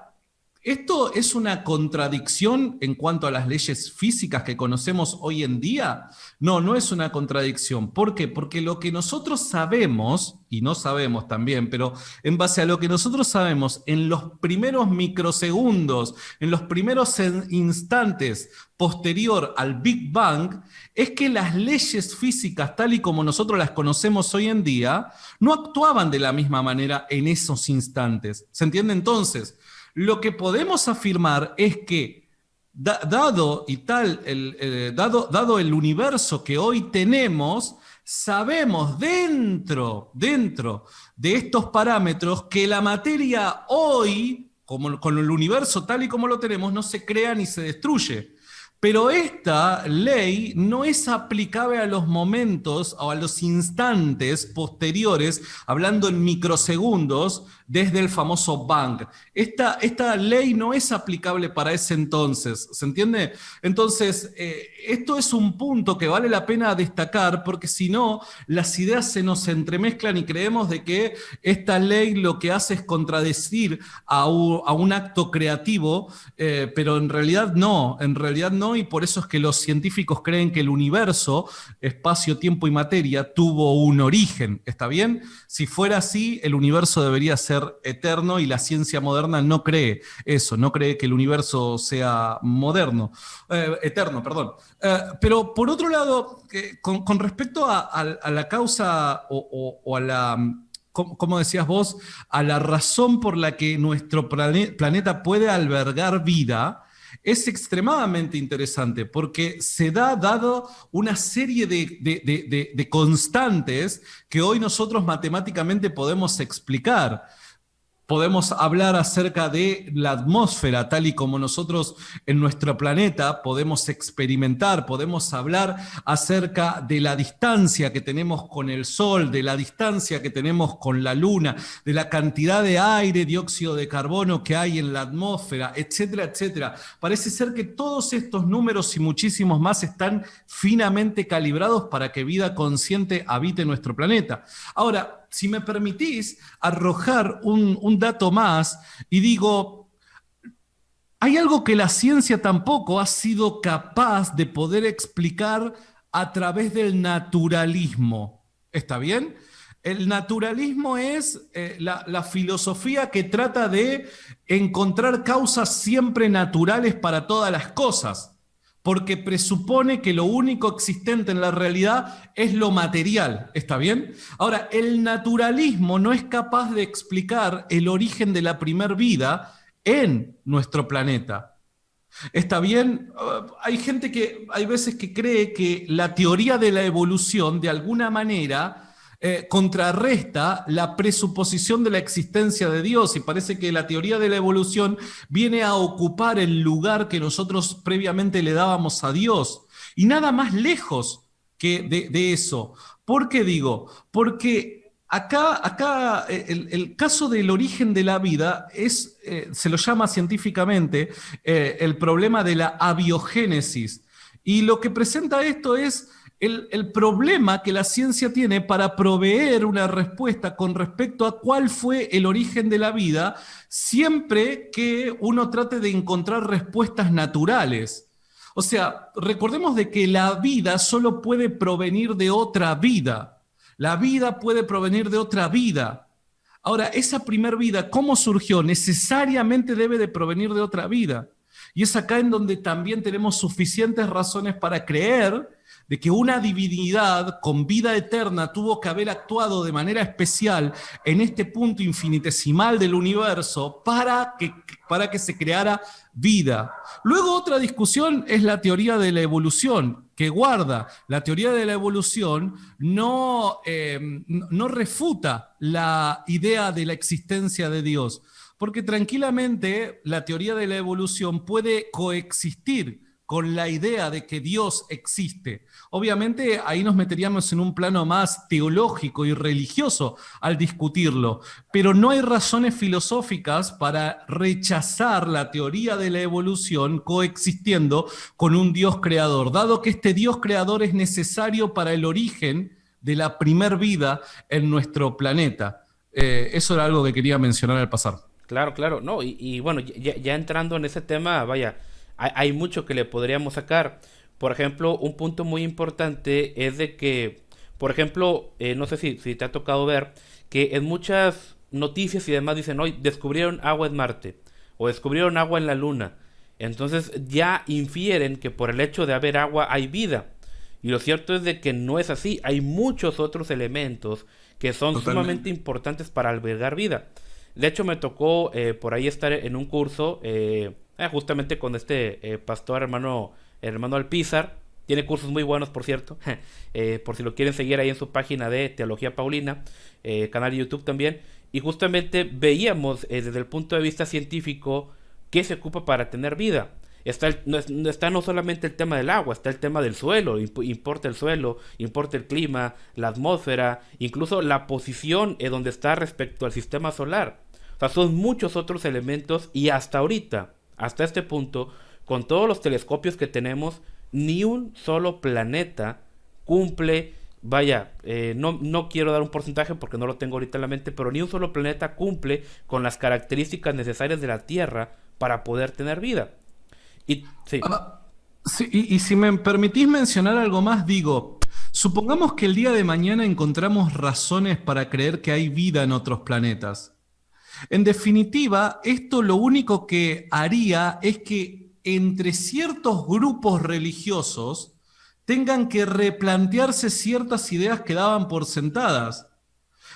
¿esto es una contradicción en cuanto a las leyes físicas que conocemos hoy en día? No, no es una contradicción. ¿Por qué? Porque lo que nosotros sabemos, y no sabemos también, pero en base a lo que nosotros sabemos, en los primeros microsegundos, en los primeros instantes posterior al Big Bang, es que las leyes físicas, tal y como nosotros las conocemos hoy en día, no actuaban de la misma manera en esos instantes. ¿Se entiende entonces? Lo que podemos afirmar es que, dado el universo que hoy tenemos, sabemos dentro de estos parámetros que la materia hoy, con el universo tal y como lo tenemos, no se crea ni se destruye. Pero esta ley no es aplicable a los momentos o a los instantes posteriores, hablando en microsegundos, desde el famoso Bang. Esta ley no es aplicable para ese entonces, ¿se entiende? Entonces, esto es un punto que vale la pena destacar, porque si no, las ideas se nos entremezclan y creemos de que esta ley lo que hace es contradecir a un acto creativo, pero en realidad no, y por eso es que los científicos creen que el universo, espacio, tiempo y materia, tuvo un origen, ¿está bien? Si fuera así, el universo debería ser eterno y la ciencia moderna no cree eso, no cree que el universo sea eterno, perdón. Pero por otro lado, con respecto a la causa o a la, como decías vos, a la razón por la que nuestro planeta puede albergar vida, es extremadamente interesante porque se dado una serie de constantes que hoy nosotros matemáticamente podemos explicar. Podemos hablar acerca de la atmósfera, tal y como nosotros en nuestro planeta podemos experimentar, podemos hablar acerca de la distancia que tenemos con el Sol, de la distancia que tenemos con la Luna, de la cantidad de aire, dióxido de carbono que hay en la atmósfera, etcétera, etcétera. Parece ser que todos estos números y muchísimos más están finamente calibrados para que vida consciente habite nuestro planeta. Ahora, si me permitís arrojar un dato más, y digo, hay algo que la ciencia tampoco ha sido capaz de poder explicar a través del naturalismo. ¿Está bien? El naturalismo es la filosofía que trata de encontrar causas siempre naturales para todas las cosas, porque presupone que lo único existente en la realidad es lo material, ¿está bien? Ahora, el naturalismo no es capaz de explicar el origen de la primer vida en nuestro planeta. ¿Está bien? Hay gente que, hay veces que cree que la teoría de la evolución, de alguna manera, contrarresta la presuposición de la existencia de Dios, y parece que la teoría de la evolución viene a ocupar el lugar que nosotros previamente le dábamos a Dios. Y nada más lejos que de eso. ¿Por qué digo? Porque acá el caso del origen de la vida es, se lo llama científicamente el problema de la abiogénesis. Y lo que presenta esto es el problema que la ciencia tiene para proveer una respuesta con respecto a cuál fue el origen de la vida, siempre que uno trate de encontrar respuestas naturales. O sea, recordemos de que la vida solo puede provenir de otra vida. La vida puede provenir de otra vida. Ahora, esa primer vida, ¿cómo surgió? Necesariamente debe de provenir de otra vida. Y es acá en donde también tenemos suficientes razones para creer de que una divinidad con vida eterna tuvo que haber actuado de manera especial en este punto infinitesimal del universo para que se creara vida. Luego otra discusión es la teoría de la evolución, que guarda. La teoría de la evolución no refuta la idea de la existencia de Dios, porque tranquilamente la teoría de la evolución puede coexistir con la idea de que Dios existe. Obviamente ahí nos meteríamos en un plano más teológico y religioso al discutirlo, pero no hay razones filosóficas para rechazar la teoría de la evolución coexistiendo con un Dios creador, dado que este Dios creador es necesario para el origen de la primer vida en nuestro planeta. Eso era algo que quería mencionar al pasar. Claro, claro, no, y bueno, ya entrando en ese tema, vaya, hay mucho que le podríamos sacar. Por ejemplo, un punto muy importante es de que, por ejemplo, no sé si te ha tocado ver que en muchas noticias y demás dicen, hoy descubrieron agua en Marte o descubrieron agua en la Luna. Entonces ya infieren que por el hecho de haber agua hay vida. Y lo cierto es de que no es así. Hay muchos otros elementos que son sumamente Totalmente. importantes para albergar vida. De hecho, me tocó por ahí estar en un curso justamente con este pastor hermano Alpizar. Tiene cursos muy buenos, por cierto, por si lo quieren seguir ahí en su página de Teología Paulina, canal de YouTube también. Y justamente veíamos desde el punto de vista científico qué se ocupa para tener vida. Está no solamente el tema del agua, está el tema del suelo, importa el suelo, importa el clima, la atmósfera, incluso la posición donde está respecto al sistema solar. O sea, son muchos otros elementos y hasta ahorita, hasta este punto, con todos los telescopios que tenemos, ni un solo planeta cumple, vaya, no quiero dar un porcentaje porque no lo tengo ahorita en la mente, pero ni un solo planeta cumple con las características necesarias de la Tierra para poder tener vida. Y sí, Sí, y si me permitís mencionar algo más, digo, supongamos que el día de mañana encontramos razones para creer que hay vida en otros planetas. En definitiva, esto lo único que haría es que entre ciertos grupos religiosos tengan que replantearse ciertas ideas que daban por sentadas.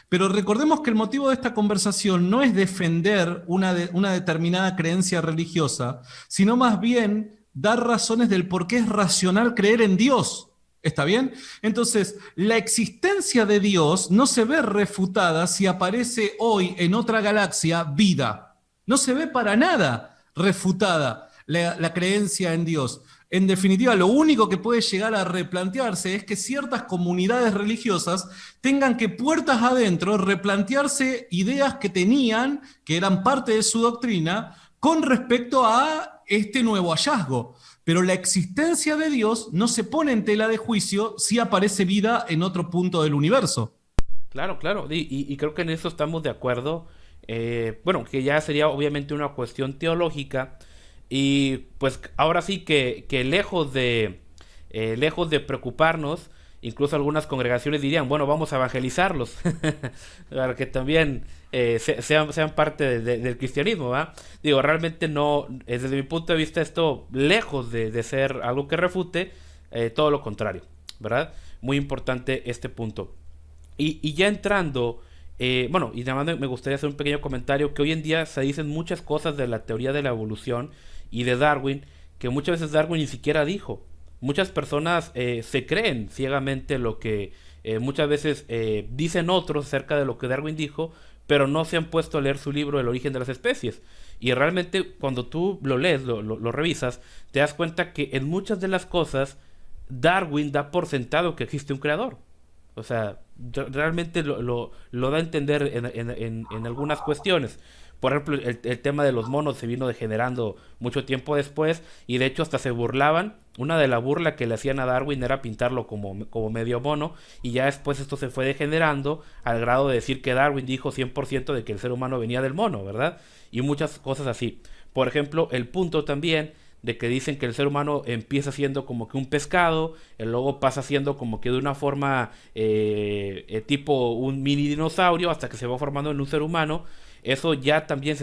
Pero recordemos que el motivo de esta conversación no es defender una determinada creencia religiosa, sino más bien dar razones del por qué es racional creer en Dios. ¿Está bien? Entonces, la existencia de Dios no se ve refutada si aparece hoy en otra galaxia vida. No se ve para nada refutada la creencia en Dios. En definitiva, lo único que puede llegar a replantearse es que ciertas comunidades religiosas tengan que puertas adentro replantearse ideas que tenían, que eran parte de su doctrina, con respecto a este nuevo hallazgo. Pero la existencia de Dios no se pone en tela de juicio si aparece vida en otro punto del universo. claro, claro, y creo que en eso estamos de acuerdo. Bueno, que ya sería obviamente una cuestión teológica. Y pues ahora sí que lejos de preocuparnos, incluso algunas congregaciones dirían, bueno, vamos a evangelizarlos, para que también sean parte del cristianismo, ¿va? Digo, realmente no, desde mi punto de vista esto, lejos de ser algo que refute, todo lo contrario, ¿verdad? Muy importante este punto. Y ya entrando, bueno, y nada más me gustaría hacer un pequeño comentario, que hoy en día se dicen muchas cosas de la teoría de la evolución y de Darwin, que muchas veces Darwin ni siquiera dijo. Muchas personas se creen ciegamente lo que muchas veces dicen otros acerca de lo que Darwin dijo, pero no se han puesto a leer su libro El origen de las especies. Y realmente cuando tú lo lees, lo revisas, te das cuenta que en muchas de las cosas Darwin da por sentado que existe un creador. O sea, realmente lo da a entender en algunas cuestiones. Por ejemplo, el tema de los monos se vino degenerando mucho tiempo después y de hecho hasta se burlaban. Una de la burla que le hacían a Darwin era pintarlo como medio mono y ya después esto se fue degenerando al grado de decir que Darwin dijo 100% de que el ser humano venía del mono, ¿verdad? Y muchas cosas así. Por ejemplo, el punto también de que dicen que el ser humano empieza siendo como que un pescado, luego pasa siendo como que de una forma tipo un mini dinosaurio hasta que se va formando en un ser humano. Eso ya también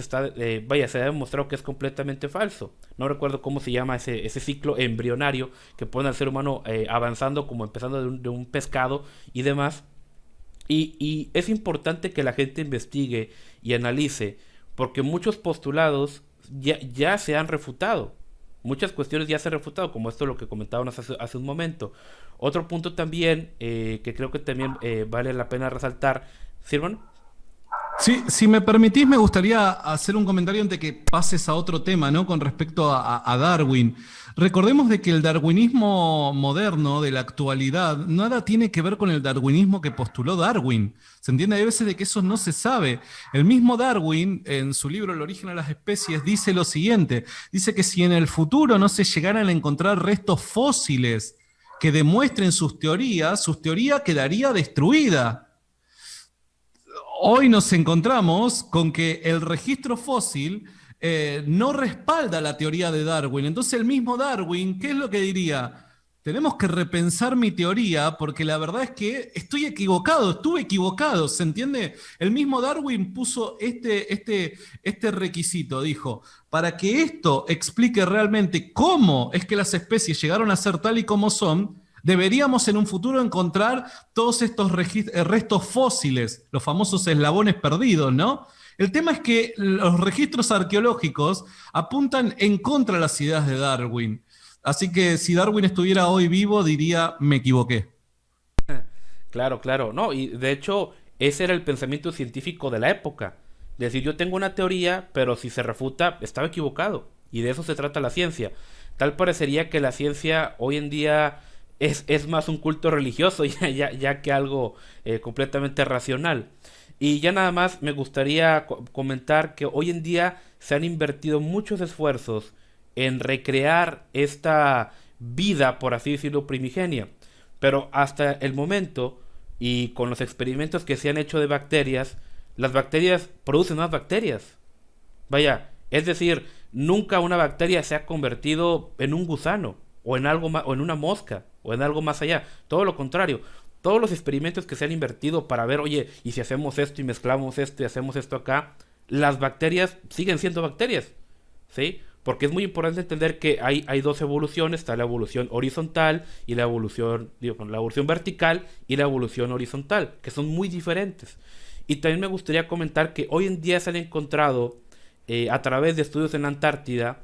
vaya, se ha demostrado que es completamente falso. No recuerdo cómo se llama ese ciclo embrionario que pone al ser humano avanzando como empezando de un pescado y demás. Y es importante que la gente investigue y analice, porque muchos postulados ya se han refutado. Muchas cuestiones ya se han refutado, como esto lo que comentábamos hace un momento. Otro punto también, que creo que también vale la pena resaltar. ¿Sirvan? Sí, si me permitís, me gustaría hacer un comentario antes que pases a otro tema, ¿no? Con respecto a Darwin. Recordemos de que el darwinismo moderno de la actualidad nada tiene que ver con el darwinismo que postuló Darwin. ¿Se entiende? Hay veces de que eso no se sabe. El mismo Darwin, en su libro El origen de las especies, dice lo siguiente. Dice que si en el futuro no se llegaran a encontrar restos fósiles que demuestren sus teorías, su teoría quedaría destruida. Hoy nos encontramos con que el registro fósil no respalda la teoría de Darwin. Entonces el mismo Darwin, ¿qué es lo que diría? Tenemos que repensar mi teoría porque la verdad es que estoy equivocado, estuve equivocado, ¿se entiende? El mismo Darwin puso este requisito, dijo, para que esto explique realmente cómo es que las especies llegaron a ser tal y como son, deberíamos en un futuro encontrar todos estos restos fósiles, los famosos eslabones perdidos, ¿no? El tema es que los registros arqueológicos apuntan en contra de las ideas de Darwin. Así que si Darwin estuviera hoy vivo, diría, me equivoqué. Claro, claro. No, y de hecho, ese era el pensamiento científico de la época. Decir, yo tengo una teoría, pero si se refuta, estaba equivocado. Y de eso se trata la ciencia. Tal parecería que la ciencia hoy en día es más un culto religioso ya que algo completamente racional. Y ya nada más me gustaría comentar que hoy en día se han invertido muchos esfuerzos en recrear esta vida, por así decirlo, primigenia. Pero hasta el momento, y con los experimentos que se han hecho de bacterias, las bacterias producen más bacterias. Vaya, es decir, nunca una bacteria se ha convertido en un gusano, o en algo o en una mosca, o en algo más allá. Todo lo contrario. Todos los experimentos que se han invertido para ver, oye, y si hacemos esto y mezclamos esto y hacemos esto acá, las bacterias siguen siendo bacterias, ¿sí? Porque es muy importante entender que hay dos evoluciones, está la evolución horizontal y la evolución vertical y la evolución horizontal, que son muy diferentes. Y también me gustaría comentar que hoy en día se han encontrado, a través de estudios en la Antártida,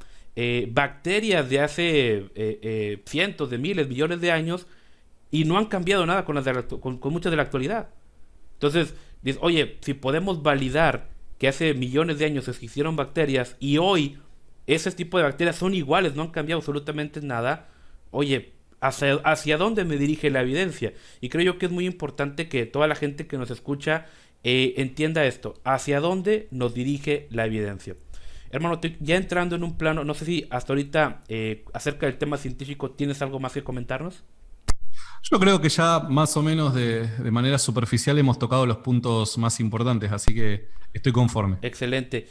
bacterias de hace cientos de miles, millones de años y no han cambiado nada con muchas de la actualidad. Entonces, dices, oye, si podemos validar que hace millones de años existieron bacterias y hoy ese tipo de bacterias son iguales, no han cambiado absolutamente nada, oye, ¿hacia dónde me dirige la evidencia? Y creo yo que es muy importante que toda la gente que nos escucha entienda esto, hacia dónde nos dirige la evidencia. Hermano, ya entrando en un plano, no sé si hasta ahorita acerca del tema científico tienes algo más que comentarnos. Yo creo que ya más o menos de manera superficial hemos tocado los puntos más importantes, así que estoy conforme. Excelente.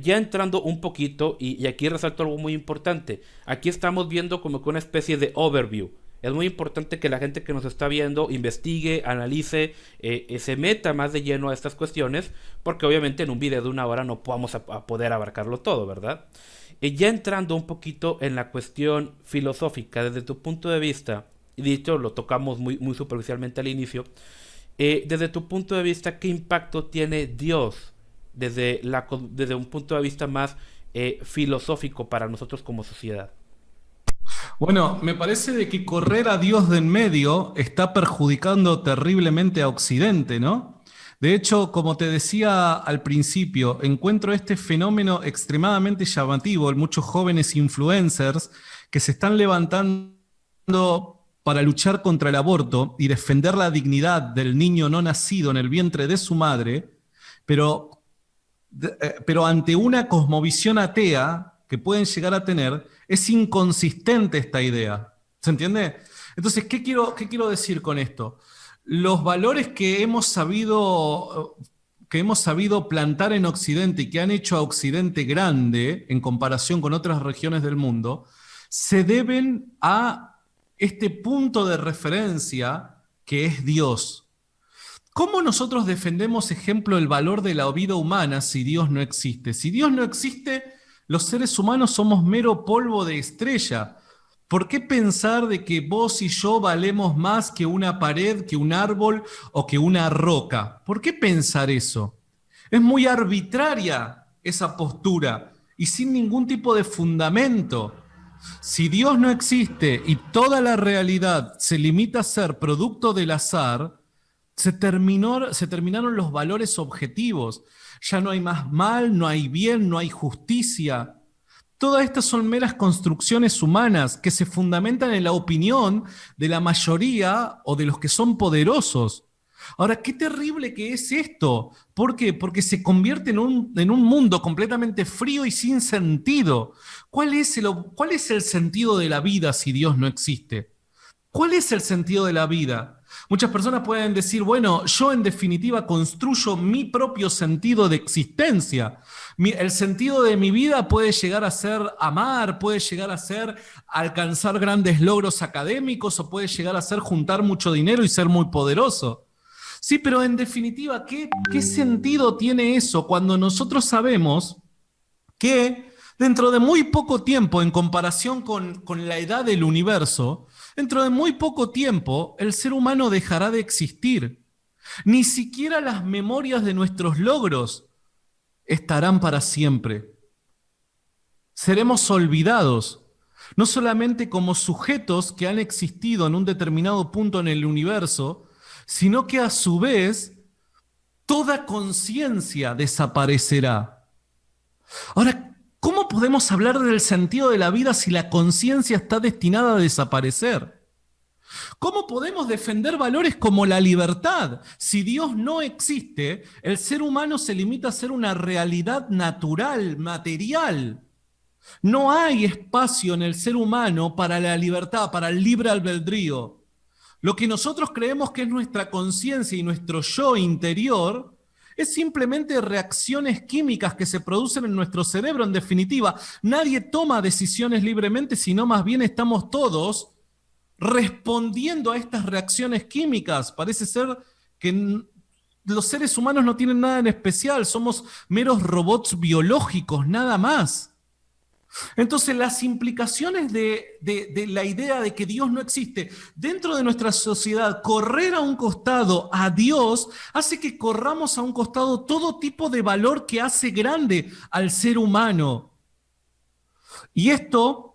Ya entrando un poquito, y aquí resalto algo muy importante. Aquí estamos viendo como que una especie de overview. Es muy importante que la gente que nos está viendo investigue, analice, se meta más de lleno a estas cuestiones, porque obviamente en un video de una hora no vamos a poder abarcarlo todo, ¿verdad? Ya entrando un poquito en la cuestión filosófica, desde tu punto de vista, y dicho lo tocamos muy superficialmente al inicio, desde tu punto de vista, ¿qué impacto tiene Dios desde un punto de vista más filosófico para nosotros como sociedad? Bueno, me parece de que correr a Dios de en medio está perjudicando terriblemente a Occidente, ¿no? De hecho, como te decía al principio, encuentro este fenómeno extremadamente llamativo en muchos jóvenes influencers que se están levantando para luchar contra el aborto y defender la dignidad del niño no nacido en el vientre de su madre, pero pero ante una cosmovisión atea que pueden llegar a tener, es inconsistente esta idea. ¿Se entiende? Entonces, ¿qué quiero decir con esto? Los valores que hemos sabido plantar en Occidente y que han hecho a Occidente grande en comparación con otras regiones del mundo, se deben a este punto de referencia que es Dios. ¿Cómo nosotros defendemos, ejemplo, el valor de la vida humana si Dios no existe? Si Dios no existe, los seres humanos somos mero polvo de estrella. ¿Por qué pensar de que vos y yo valemos más que una pared, que un árbol o que una roca? ¿Por qué pensar eso? Es muy arbitraria esa postura y sin ningún tipo de fundamento. Si Dios no existe y toda la realidad se limita a ser producto del azar, se terminaron los valores objetivos. Ya no hay más mal, no hay bien, no hay justicia. Todas estas son meras construcciones humanas que se fundamentan en la opinión de la mayoría o de los que son poderosos. Ahora, qué terrible que es esto. ¿Por qué? Porque se convierte en un mundo completamente frío y sin sentido. ¿Cuál es el sentido de la vida si Dios no existe? ¿Cuál es el sentido de la vida? Muchas personas pueden decir, bueno, yo en definitiva construyo mi propio sentido de existencia. El sentido de mi vida puede llegar a ser amar, puede llegar a ser alcanzar grandes logros académicos o puede llegar a ser juntar mucho dinero y ser muy poderoso. Sí, pero en definitiva, ¿qué sentido tiene eso cuando nosotros sabemos que dentro de muy poco tiempo, en comparación con la edad del universo, dentro de muy poco tiempo el ser humano dejará de existir? Ni siquiera las memorias de nuestros logros estarán para siempre. Seremos olvidados, no solamente como sujetos que han existido en un determinado punto en el universo, sino que a su vez toda conciencia desaparecerá. Ahora, ¿cómo podemos hablar del sentido de la vida si la conciencia está destinada a desaparecer? ¿Cómo podemos defender valores como la libertad? Si Dios no existe, el ser humano se limita a ser una realidad natural, material. No hay espacio en el ser humano para la libertad, para el libre albedrío. Lo que nosotros creemos que es nuestra conciencia y nuestro yo interior es simplemente reacciones químicas que se producen en nuestro cerebro. En definitiva, nadie toma decisiones libremente, sino más bien estamos todos respondiendo a estas reacciones químicas. Parece ser que los seres humanos no tienen nada en especial, somos meros robots biológicos, nada más. Entonces, las implicaciones de la idea de que Dios no existe dentro de nuestra sociedad, correr a un costado a Dios, hace que corramos a un costado todo tipo de valor que hace grande al ser humano. Y esto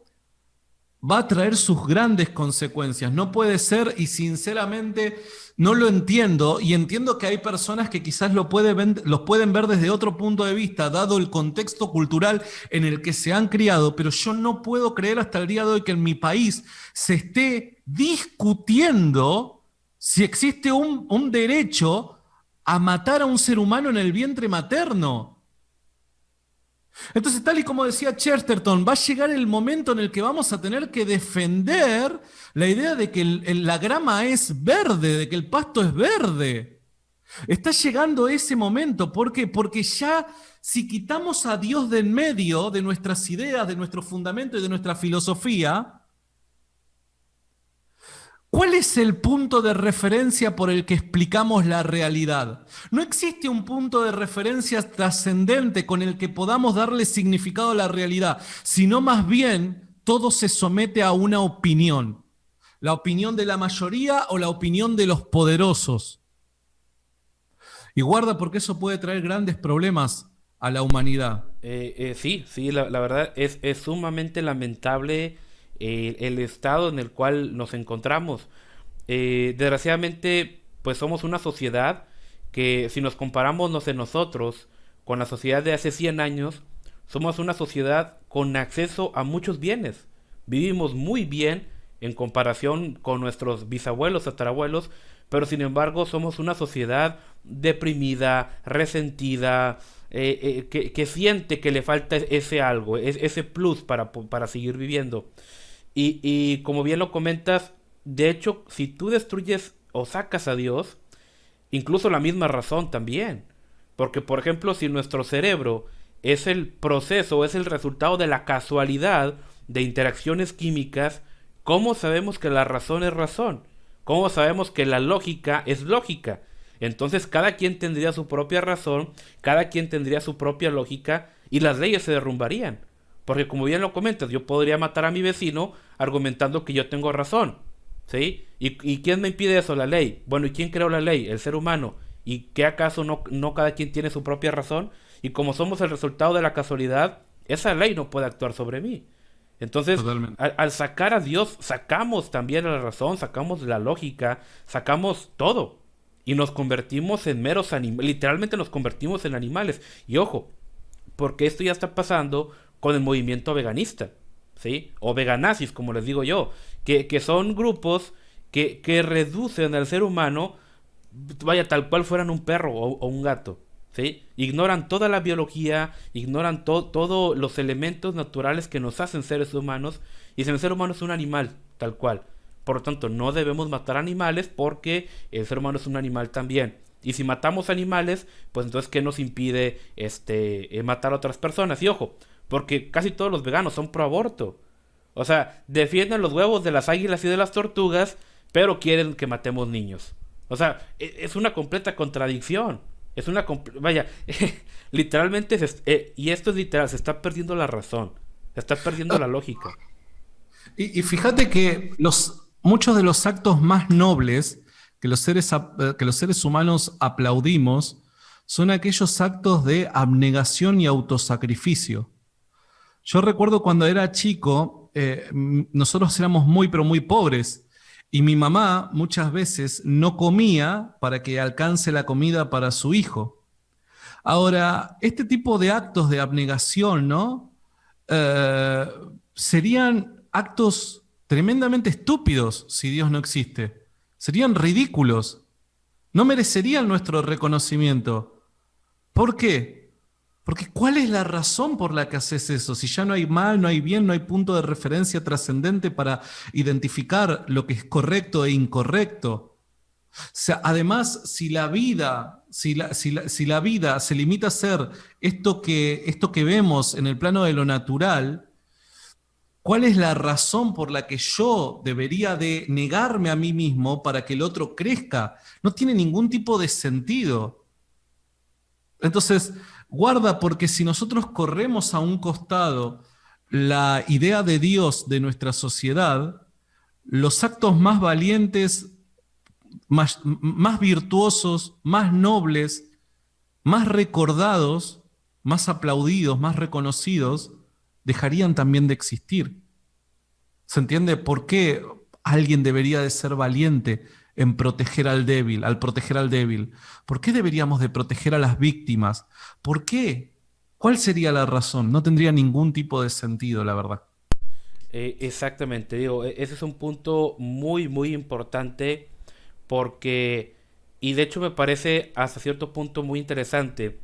va a traer sus grandes consecuencias. No puede ser, y sinceramente no lo entiendo, y entiendo que hay personas que quizás los pueden ver desde otro punto de vista, dado el contexto cultural en el que se han criado, pero yo no puedo creer hasta el día de hoy que en mi país se esté discutiendo si existe un derecho a matar a un ser humano en el vientre materno. Entonces, tal y como decía Chesterton, va a llegar el momento en el que vamos a tener que defender la idea de que la grama es verde, de que el pasto es verde. Está llegando ese momento. ¿Por qué? Porque ya si quitamos a Dios de en medio de nuestras ideas, de nuestro fundamento y de nuestra filosofía, ¿Cuál es el punto de referencia por el que explicamos la realidad? No existe un punto de referencia trascendente con el que podamos darle significado a la realidad, sino más bien todo se somete a una opinión. La opinión de la mayoría o la opinión de los poderosos. Y guarda porque eso puede traer grandes problemas a la humanidad. Sí, la verdad es sumamente lamentable el estado en el cual nos encontramos. Desgraciadamente, pues somos una sociedad que si nos comparamos, no sé, nosotros con la sociedad de hace 100 años, somos una sociedad con acceso a muchos bienes. Vivimos muy bien en comparación con nuestros bisabuelos, tatarabuelos, pero sin embargo somos una sociedad deprimida, resentida, que siente que le falta ese algo, ese plus para seguir viviendo. Y como bien lo comentas, de hecho, si tú destruyes o sacas a Dios, incluso la misma razón también. Porque, por ejemplo, si nuestro cerebro es el proceso, es el resultado de la casualidad de interacciones químicas, ¿cómo sabemos que la razón es razón? ¿Cómo sabemos que la lógica es lógica? Entonces cada quien tendría su propia razón, cada quien tendría su propia lógica y las leyes se derrumbarían. Porque como bien lo comentas, yo podría matar a mi vecino argumentando que yo tengo razón. ¿Sí? ¿Y quién me impide eso? La ley. Bueno, ¿y quién creó la ley? El ser humano. ¿Y qué acaso no cada quien tiene su propia razón? Y como somos el resultado de la casualidad, esa ley no puede actuar sobre mí. Entonces, Totalmente. al sacar a Dios, sacamos también la razón, sacamos la lógica, sacamos todo. Y nos convertimos en meros animales, literalmente nos convertimos en animales. Y ojo, porque esto ya está pasando con el movimiento veganista, ¿sí? O veganazis, como les digo yo, que son grupos que reducen al ser humano, vaya, tal cual fueran un perro o un gato, ¿sí? Ignoran toda la biología, ignoran todos los elementos naturales que nos hacen seres humanos, y dicen el ser humano es un animal, tal cual. Por lo tanto, no debemos matar animales porque el ser humano es un animal también. Y si matamos animales, pues entonces ¿qué nos impide matar a otras personas? Y ojo, porque casi todos los veganos son pro aborto. O sea, defienden los huevos de las águilas y de las tortugas, pero quieren que matemos niños. O sea, es una completa contradicción. Es una... Vaya, literalmente, y esto es literal, se está perdiendo la razón. Se está perdiendo la lógica. Y fíjate que muchos de los actos más nobles que los seres humanos aplaudimos son aquellos actos de abnegación y autosacrificio. Yo recuerdo cuando era chico, nosotros éramos muy, pero muy pobres, y mi mamá muchas veces no comía para que alcance la comida para su hijo. Ahora, este tipo de actos de abnegación, ¿no? Eh, Serían actos tremendamente estúpidos si Dios no existe. Serían ridículos. No merecerían nuestro reconocimiento. ¿Por qué? Porque ¿cuál es la razón por la que haces eso? Si ya no hay mal, no hay bien, no hay punto de referencia trascendente para identificar lo que es correcto e incorrecto. O sea, además, si la vida se limita a ser esto que vemos en el plano de lo natural, ¿cuál es la razón por la que yo debería de negarme a mí mismo para que el otro crezca? No tiene ningún tipo de sentido. Entonces, guarda, porque si nosotros corremos a un costado la idea de Dios de nuestra sociedad, los actos más valientes, más virtuosos, más nobles, más recordados, más aplaudidos, más reconocidos, dejarían también de existir. ¿Se entiende por qué alguien debería de ser valiente en proteger al débil, al proteger al débil? ¿Por qué deberíamos de proteger a las víctimas? ¿Por qué? ¿Cuál sería la razón? No tendría ningún tipo de sentido, la verdad. Exactamente, digo, ese es un punto muy, muy importante porque, y de hecho me parece hasta cierto punto muy interesante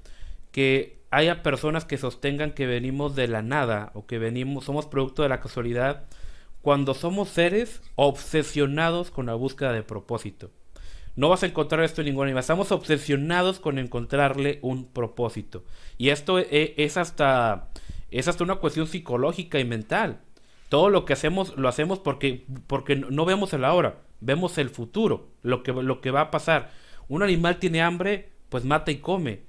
que haya personas que sostengan que venimos de la nada o que venimos, somos producto de la casualidad cuando somos seres obsesionados con la búsqueda de propósito. No vas a encontrar esto en ningún animal. Estamos obsesionados con encontrarle un propósito. Y esto es hasta una cuestión psicológica y mental. Todo lo que hacemos lo hacemos porque no vemos a la hora. vemos el futuro, lo que va a pasar. Un animal tiene hambre, pues mata y come.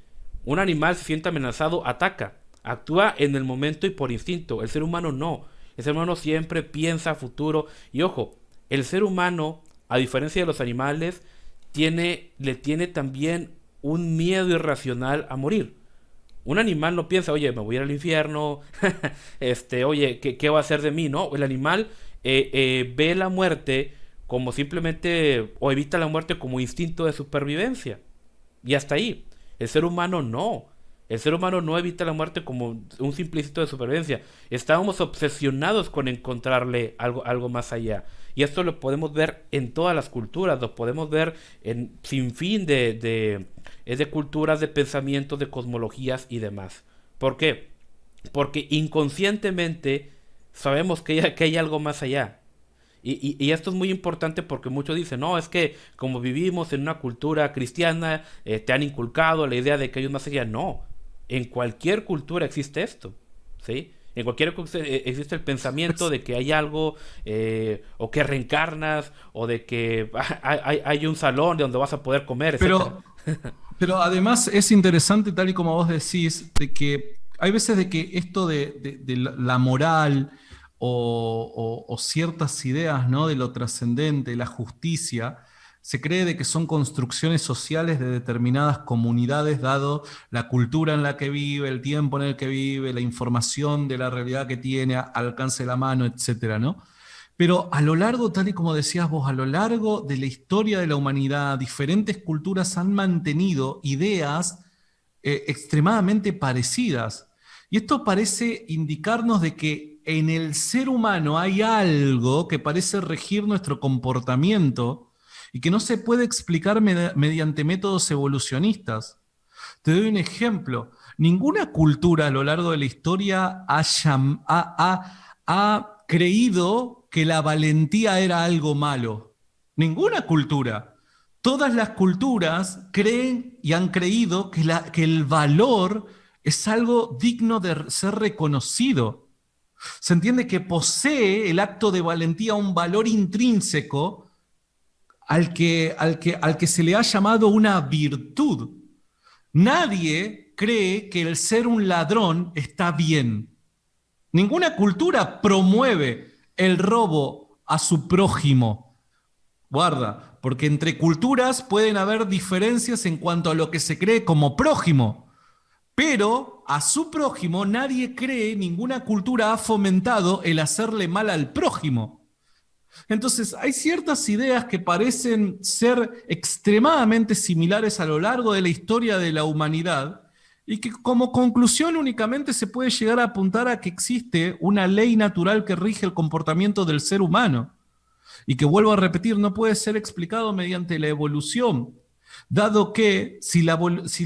Un animal se siente amenazado, ataca. Actúa en el momento y por instinto. El ser humano no. El ser humano siempre piensa a futuro. Y ojo, el ser humano, a diferencia de los animales, le tiene también un miedo irracional a morir. Un animal no piensa, oye, me voy a ir al infierno, oye, ¿qué va a hacer de mí? No, el animal ve la muerte como simplemente, o evita la muerte como instinto de supervivencia. Y hasta ahí. El ser humano no. El ser humano no evita la muerte como un simple instinto de supervivencia. Estábamos obsesionados con encontrarle algo más allá. Y esto lo podemos ver en todas las culturas, lo podemos ver en sinfín de culturas, de pensamientos, de cosmologías y demás. ¿Por qué? Porque inconscientemente sabemos que hay algo más allá. Y esto es muy importante porque muchos dicen, no, es que como vivimos en una cultura cristiana, te han inculcado la idea de que hay un más allá. No, en cualquier cultura existe esto, ¿sí? En cualquier cultura existe el pensamiento de que hay algo, o que reencarnas, o de que hay un salón de donde vas a poder comer, etcétera. Pero, pero además es interesante, tal y como vos decís, de que hay veces de que esto de la moral o ciertas ideas, ¿no? De lo trascendente, la justicia, se cree de que son construcciones sociales de determinadas comunidades, dado la cultura en la que vive, el tiempo en el que vive, la información de la realidad que tiene al alcance de la mano, etcétera, ¿no? Pero a lo largo, tal y como decías vos, a lo largo de la historia de la humanidad, diferentes culturas han mantenido ideas extremadamente parecidas. Y esto parece indicarnos de que en el ser humano hay algo que parece regir nuestro comportamiento y que no se puede explicar mediante métodos evolucionistas. Te doy un ejemplo. Ninguna cultura a lo largo de la historia ha creído que la valentía era algo malo. Ninguna cultura. Todas las culturas creen y han creído que el valor es algo digno de ser reconocido. Se entiende que posee el acto de valentía un valor intrínseco al que se le ha llamado una virtud. Nadie cree que el ser un ladrón está bien. Ninguna cultura promueve el robo a su prójimo. Guarda, porque entre culturas pueden haber diferencias en cuanto a lo que se cree como prójimo. Pero a su prójimo nadie cree, ninguna cultura ha fomentado el hacerle mal al prójimo. Entonces, hay ciertas ideas que parecen ser extremadamente similares a lo largo de la historia de la humanidad y que como conclusión únicamente se puede llegar a apuntar a que existe una ley natural que rige el comportamiento del ser humano y que, vuelvo a repetir, no puede ser explicado mediante la evolución, dado que si la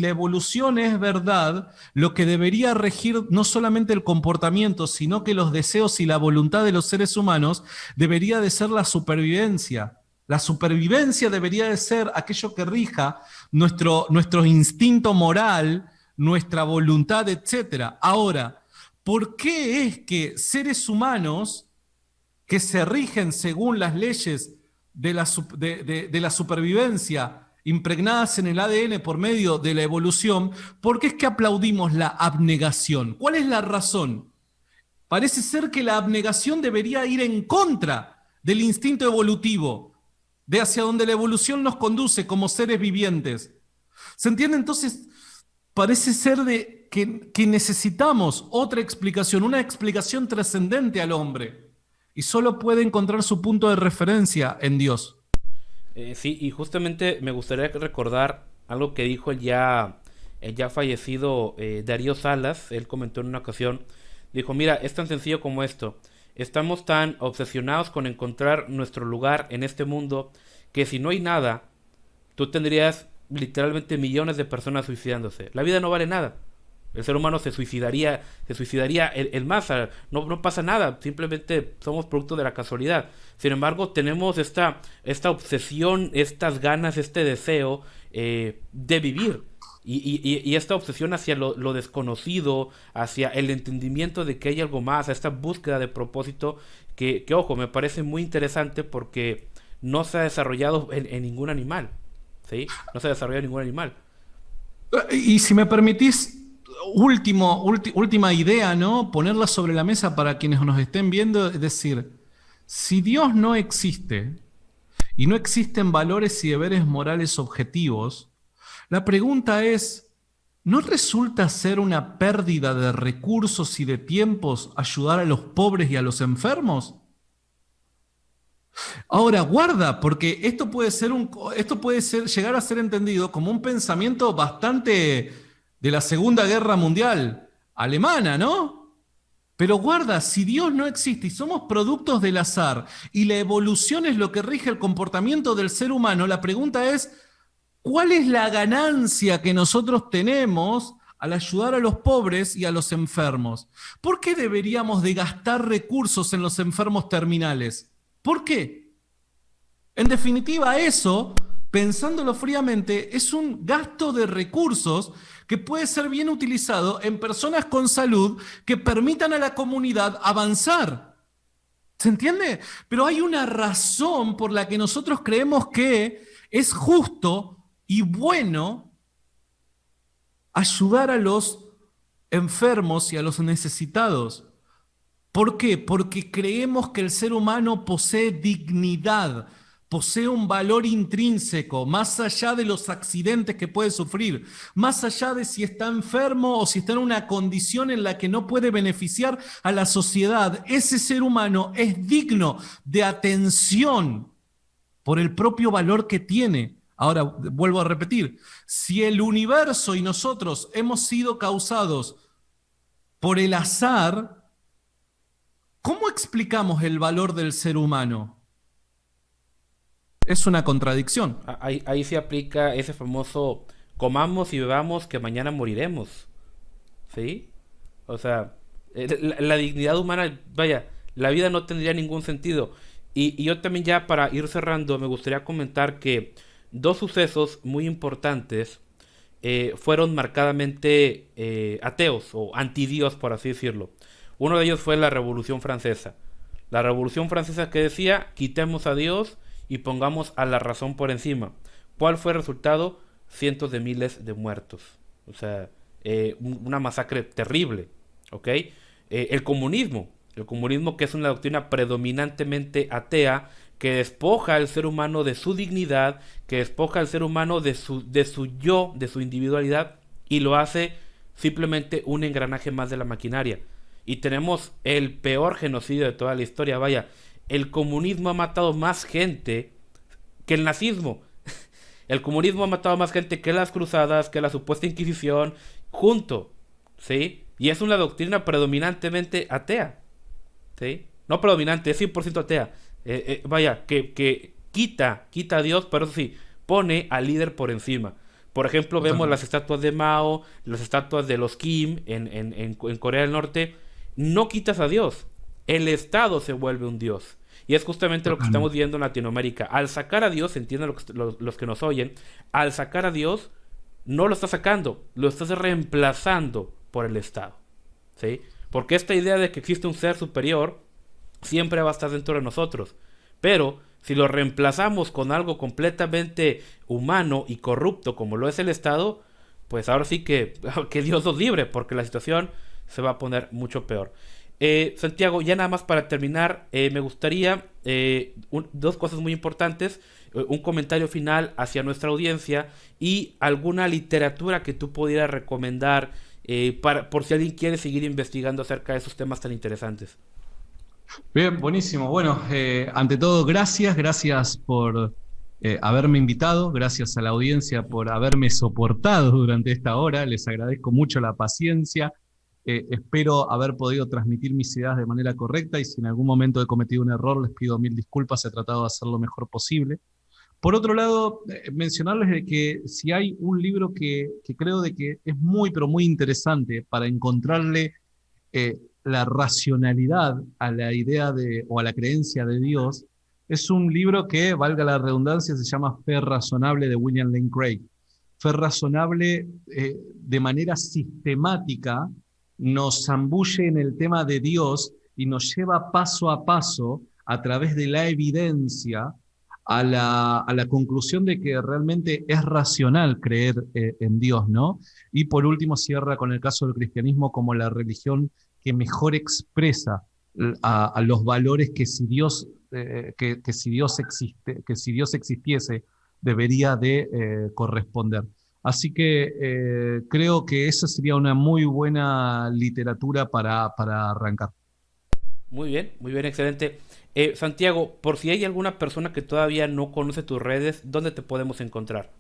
evolución es verdad, lo que debería regir no solamente el comportamiento, sino que los deseos y la voluntad de los seres humanos debería de ser la supervivencia. La supervivencia debería de ser aquello que rija nuestro instinto moral, nuestra voluntad, etc. Ahora, ¿por qué es que seres humanos que se rigen según las leyes de la supervivencia impregnadas en el ADN por medio de la evolución, por qué es que aplaudimos la abnegación? ¿Cuál es la razón? Parece ser que la abnegación debería ir en contra del instinto evolutivo, de hacia donde la evolución nos conduce como seres vivientes. ¿Se entiende? Entonces, parece ser que necesitamos otra explicación, una explicación trascendente al hombre, y solo puede encontrar su punto de referencia en Dios. Sí, y justamente me gustaría recordar algo que dijo el ya fallecido Darío Salas. Él comentó en una ocasión, dijo, mira, es tan sencillo como esto. Estamos tan obsesionados con encontrar nuestro lugar en este mundo que si no hay nada, tú tendrías literalmente millones de personas suicidándose. La vida no vale nada. El ser humano se suicidaría el más. No pasa nada, simplemente somos producto de la casualidad. Sin embargo, tenemos esta obsesión, estas ganas, este deseo de vivir. Y esta obsesión hacia lo desconocido, hacia el entendimiento de que hay algo más, a esta búsqueda de propósito, que ojo, me parece muy interesante porque no se ha desarrollado en ningún animal, ¿sí? No se ha desarrollado en ningún animal. Y si me permitís, última idea, ¿no? Ponerla sobre la mesa para quienes nos estén viendo, es decir, si Dios no existe y no existen valores y deberes morales objetivos, la pregunta es, ¿no resulta ser una pérdida de recursos y de tiempos ayudar a los pobres y a los enfermos? Ahora, guarda, porque esto puede llegar a ser entendido como un pensamiento bastante de la Segunda Guerra Mundial alemana, ¿no? Pero guarda, si Dios no existe y somos productos del azar y la evolución es lo que rige el comportamiento del ser humano, la pregunta es, ¿cuál es la ganancia que nosotros tenemos al ayudar a los pobres y a los enfermos? ¿Por qué deberíamos de gastar recursos en los enfermos terminales? ¿Por qué? En definitiva, eso, pensándolo fríamente, es un gasto de recursos que puede ser bien utilizado en personas con salud que permitan a la comunidad avanzar. ¿Se entiende? Pero hay una razón por la que nosotros creemos que es justo y bueno ayudar a los enfermos y a los necesitados. ¿Por qué? Porque creemos que el ser humano posee dignidad, posee un valor intrínseco, más allá de los accidentes que puede sufrir, más allá de si está enfermo o si está en una condición en la que no puede beneficiar a la sociedad. Ese ser humano es digno de atención por el propio valor que tiene. Ahora, vuelvo a repetir, si el universo y nosotros hemos sido causados por el azar, ¿cómo explicamos el valor del ser humano? Es una contradicción. Ahí se aplica ese famoso comamos y bebamos que mañana moriremos, ¿sí? O sea, la dignidad humana, vaya, la vida no tendría ningún sentido. Y yo también ya para ir cerrando me gustaría comentar que dos sucesos muy importantes fueron marcadamente ateos o antidios, por así decirlo. Uno de ellos fue la Revolución Francesa. La Revolución Francesa que decía, quitemos a Dios y pongamos a la razón por encima. ¿Cuál fue el resultado? Cientos de miles de muertos. O sea, una masacre terrible. ¿Ok? El comunismo que es una doctrina predominantemente atea, que despoja al ser humano de su dignidad, que despoja al ser humano de su yo, de su individualidad, y lo hace simplemente un engranaje más de la maquinaria. Y tenemos el peor genocidio de toda la historia. Vaya, el comunismo ha matado más gente que el nazismo. El comunismo ha matado más gente que las cruzadas, que la supuesta Inquisición, junto, ¿sí? Y es una doctrina predominantemente atea, ¿sí? No predominante, es 100% atea. Vaya, que quita a Dios, pero eso sí, pone al líder por encima. Por ejemplo, vemos las estatuas de Mao, las estatuas de los Kim en Corea del Norte. No quitas a Dios, el Estado se vuelve un Dios. Y es justamente lo que estamos viendo en Latinoamérica. Al sacar a Dios, entienden los que nos oyen, al sacar a Dios, no lo estás sacando, lo estás reemplazando por el Estado, ¿sí? Porque esta idea de que existe un ser superior siempre va a estar dentro de nosotros. Pero si lo reemplazamos con algo completamente humano y corrupto como lo es el Estado, pues ahora sí que Dios los libre, porque la situación se va a poner mucho peor. Santiago, ya nada más para terminar, me gustaría dos cosas muy importantes, un comentario final hacia nuestra audiencia y alguna literatura que tú pudieras recomendar por si alguien quiere seguir investigando acerca de esos temas tan interesantes. Bien, buenísimo. Bueno, ante todo, gracias por haberme invitado, gracias a la audiencia por haberme soportado durante esta hora, les agradezco mucho la paciencia. Espero haber podido transmitir mis ideas de manera correcta y si en algún momento he cometido un error les pido mil disculpas, he tratado de hacer lo mejor posible. Por otro lado, mencionarles de que si hay un libro que creo de que es muy, pero muy interesante para encontrarle la racionalidad a la idea o a la creencia de Dios, es un libro que, valga la redundancia, se llama Fe Razonable de William Lane Craig. Fe Razonable de manera sistemática nos zambulle en el tema de Dios y nos lleva paso a paso, a través de la evidencia, a la conclusión de que realmente es racional creer en Dios, ¿no? Y por último cierra con el caso del cristianismo como la religión que mejor expresa a los valores que si Dios, que si Dios existe, que si Dios existiese, debería de corresponder. Así que creo que esa sería una muy buena literatura para arrancar. Muy bien, excelente. Santiago, por si hay alguna persona que todavía no conoce tus redes, ¿dónde te podemos encontrar?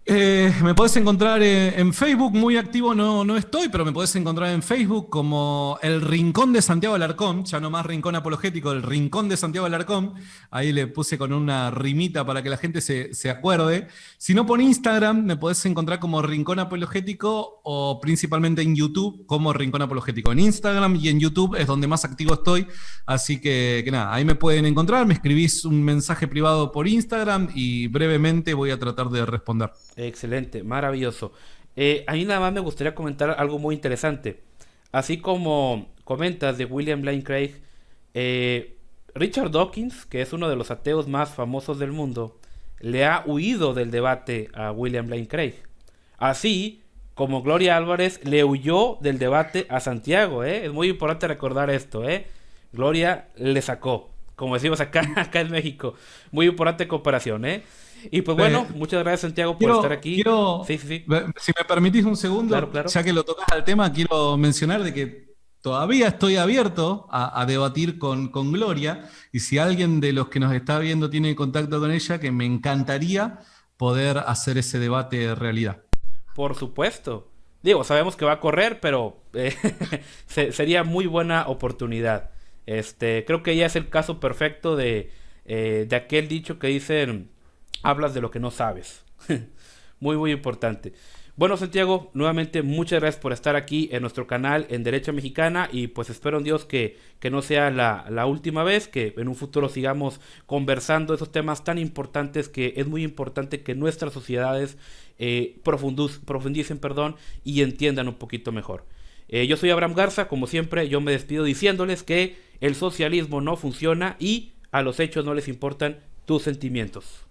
Me podés encontrar en Facebook, muy activo no estoy, pero me podés encontrar en Facebook como El Rincón de Santiago Alarcón, ya no más Rincón Apologético, El Rincón de Santiago Alarcón. Ahí le puse con una rimita para que la gente se acuerde. Si no, por Instagram me podés encontrar como Rincón Apologético o principalmente en YouTube como Rincón Apologético. En Instagram y en YouTube es donde más activo estoy, así que nada, ahí me pueden encontrar, me escribís un mensaje privado por Instagram y brevemente voy a tratar de responder. Excelente, maravilloso. A mí nada más me gustaría comentar algo muy interesante. Así como comentas de William Lane Craig, Richard Dawkins, que es uno de los ateos más famosos del mundo, le ha huido del debate a William Lane Craig. Así como Gloria Álvarez le huyó del debate a Santiago, ¿eh? Es muy importante recordar esto, ¿eh? Gloria le sacó, como decimos acá, acá en México. Muy importante comparación, ¿eh? Y pues bueno, muchas gracias Santiago por estar aquí. Sí, sí, sí. Si me permitís un Claro, segundo, claro. ya que lo tocas al tema, quiero mencionar de que todavía estoy abierto a debatir con Gloria, y si alguien de los que nos está viendo tiene contacto con ella, que me encantaría poder hacer ese debate realidad. Por supuesto. Digo, sabemos que va a correr, pero sería muy buena oportunidad. Creo que ya es el caso perfecto de aquel dicho que dicen, hablas de lo que no sabes. Muy, muy importante. Bueno, Santiago, nuevamente muchas gracias por estar aquí en nuestro canal en Derecha Mexicana y pues espero en Dios que no sea la última vez, que en un futuro sigamos conversando esos temas tan importantes que es muy importante que nuestras sociedades profundicen, perdón, y entiendan un poquito mejor. Yo soy Abraham Garza, como siempre, yo me despido diciéndoles que el socialismo no funciona y a los hechos no les importan tus sentimientos.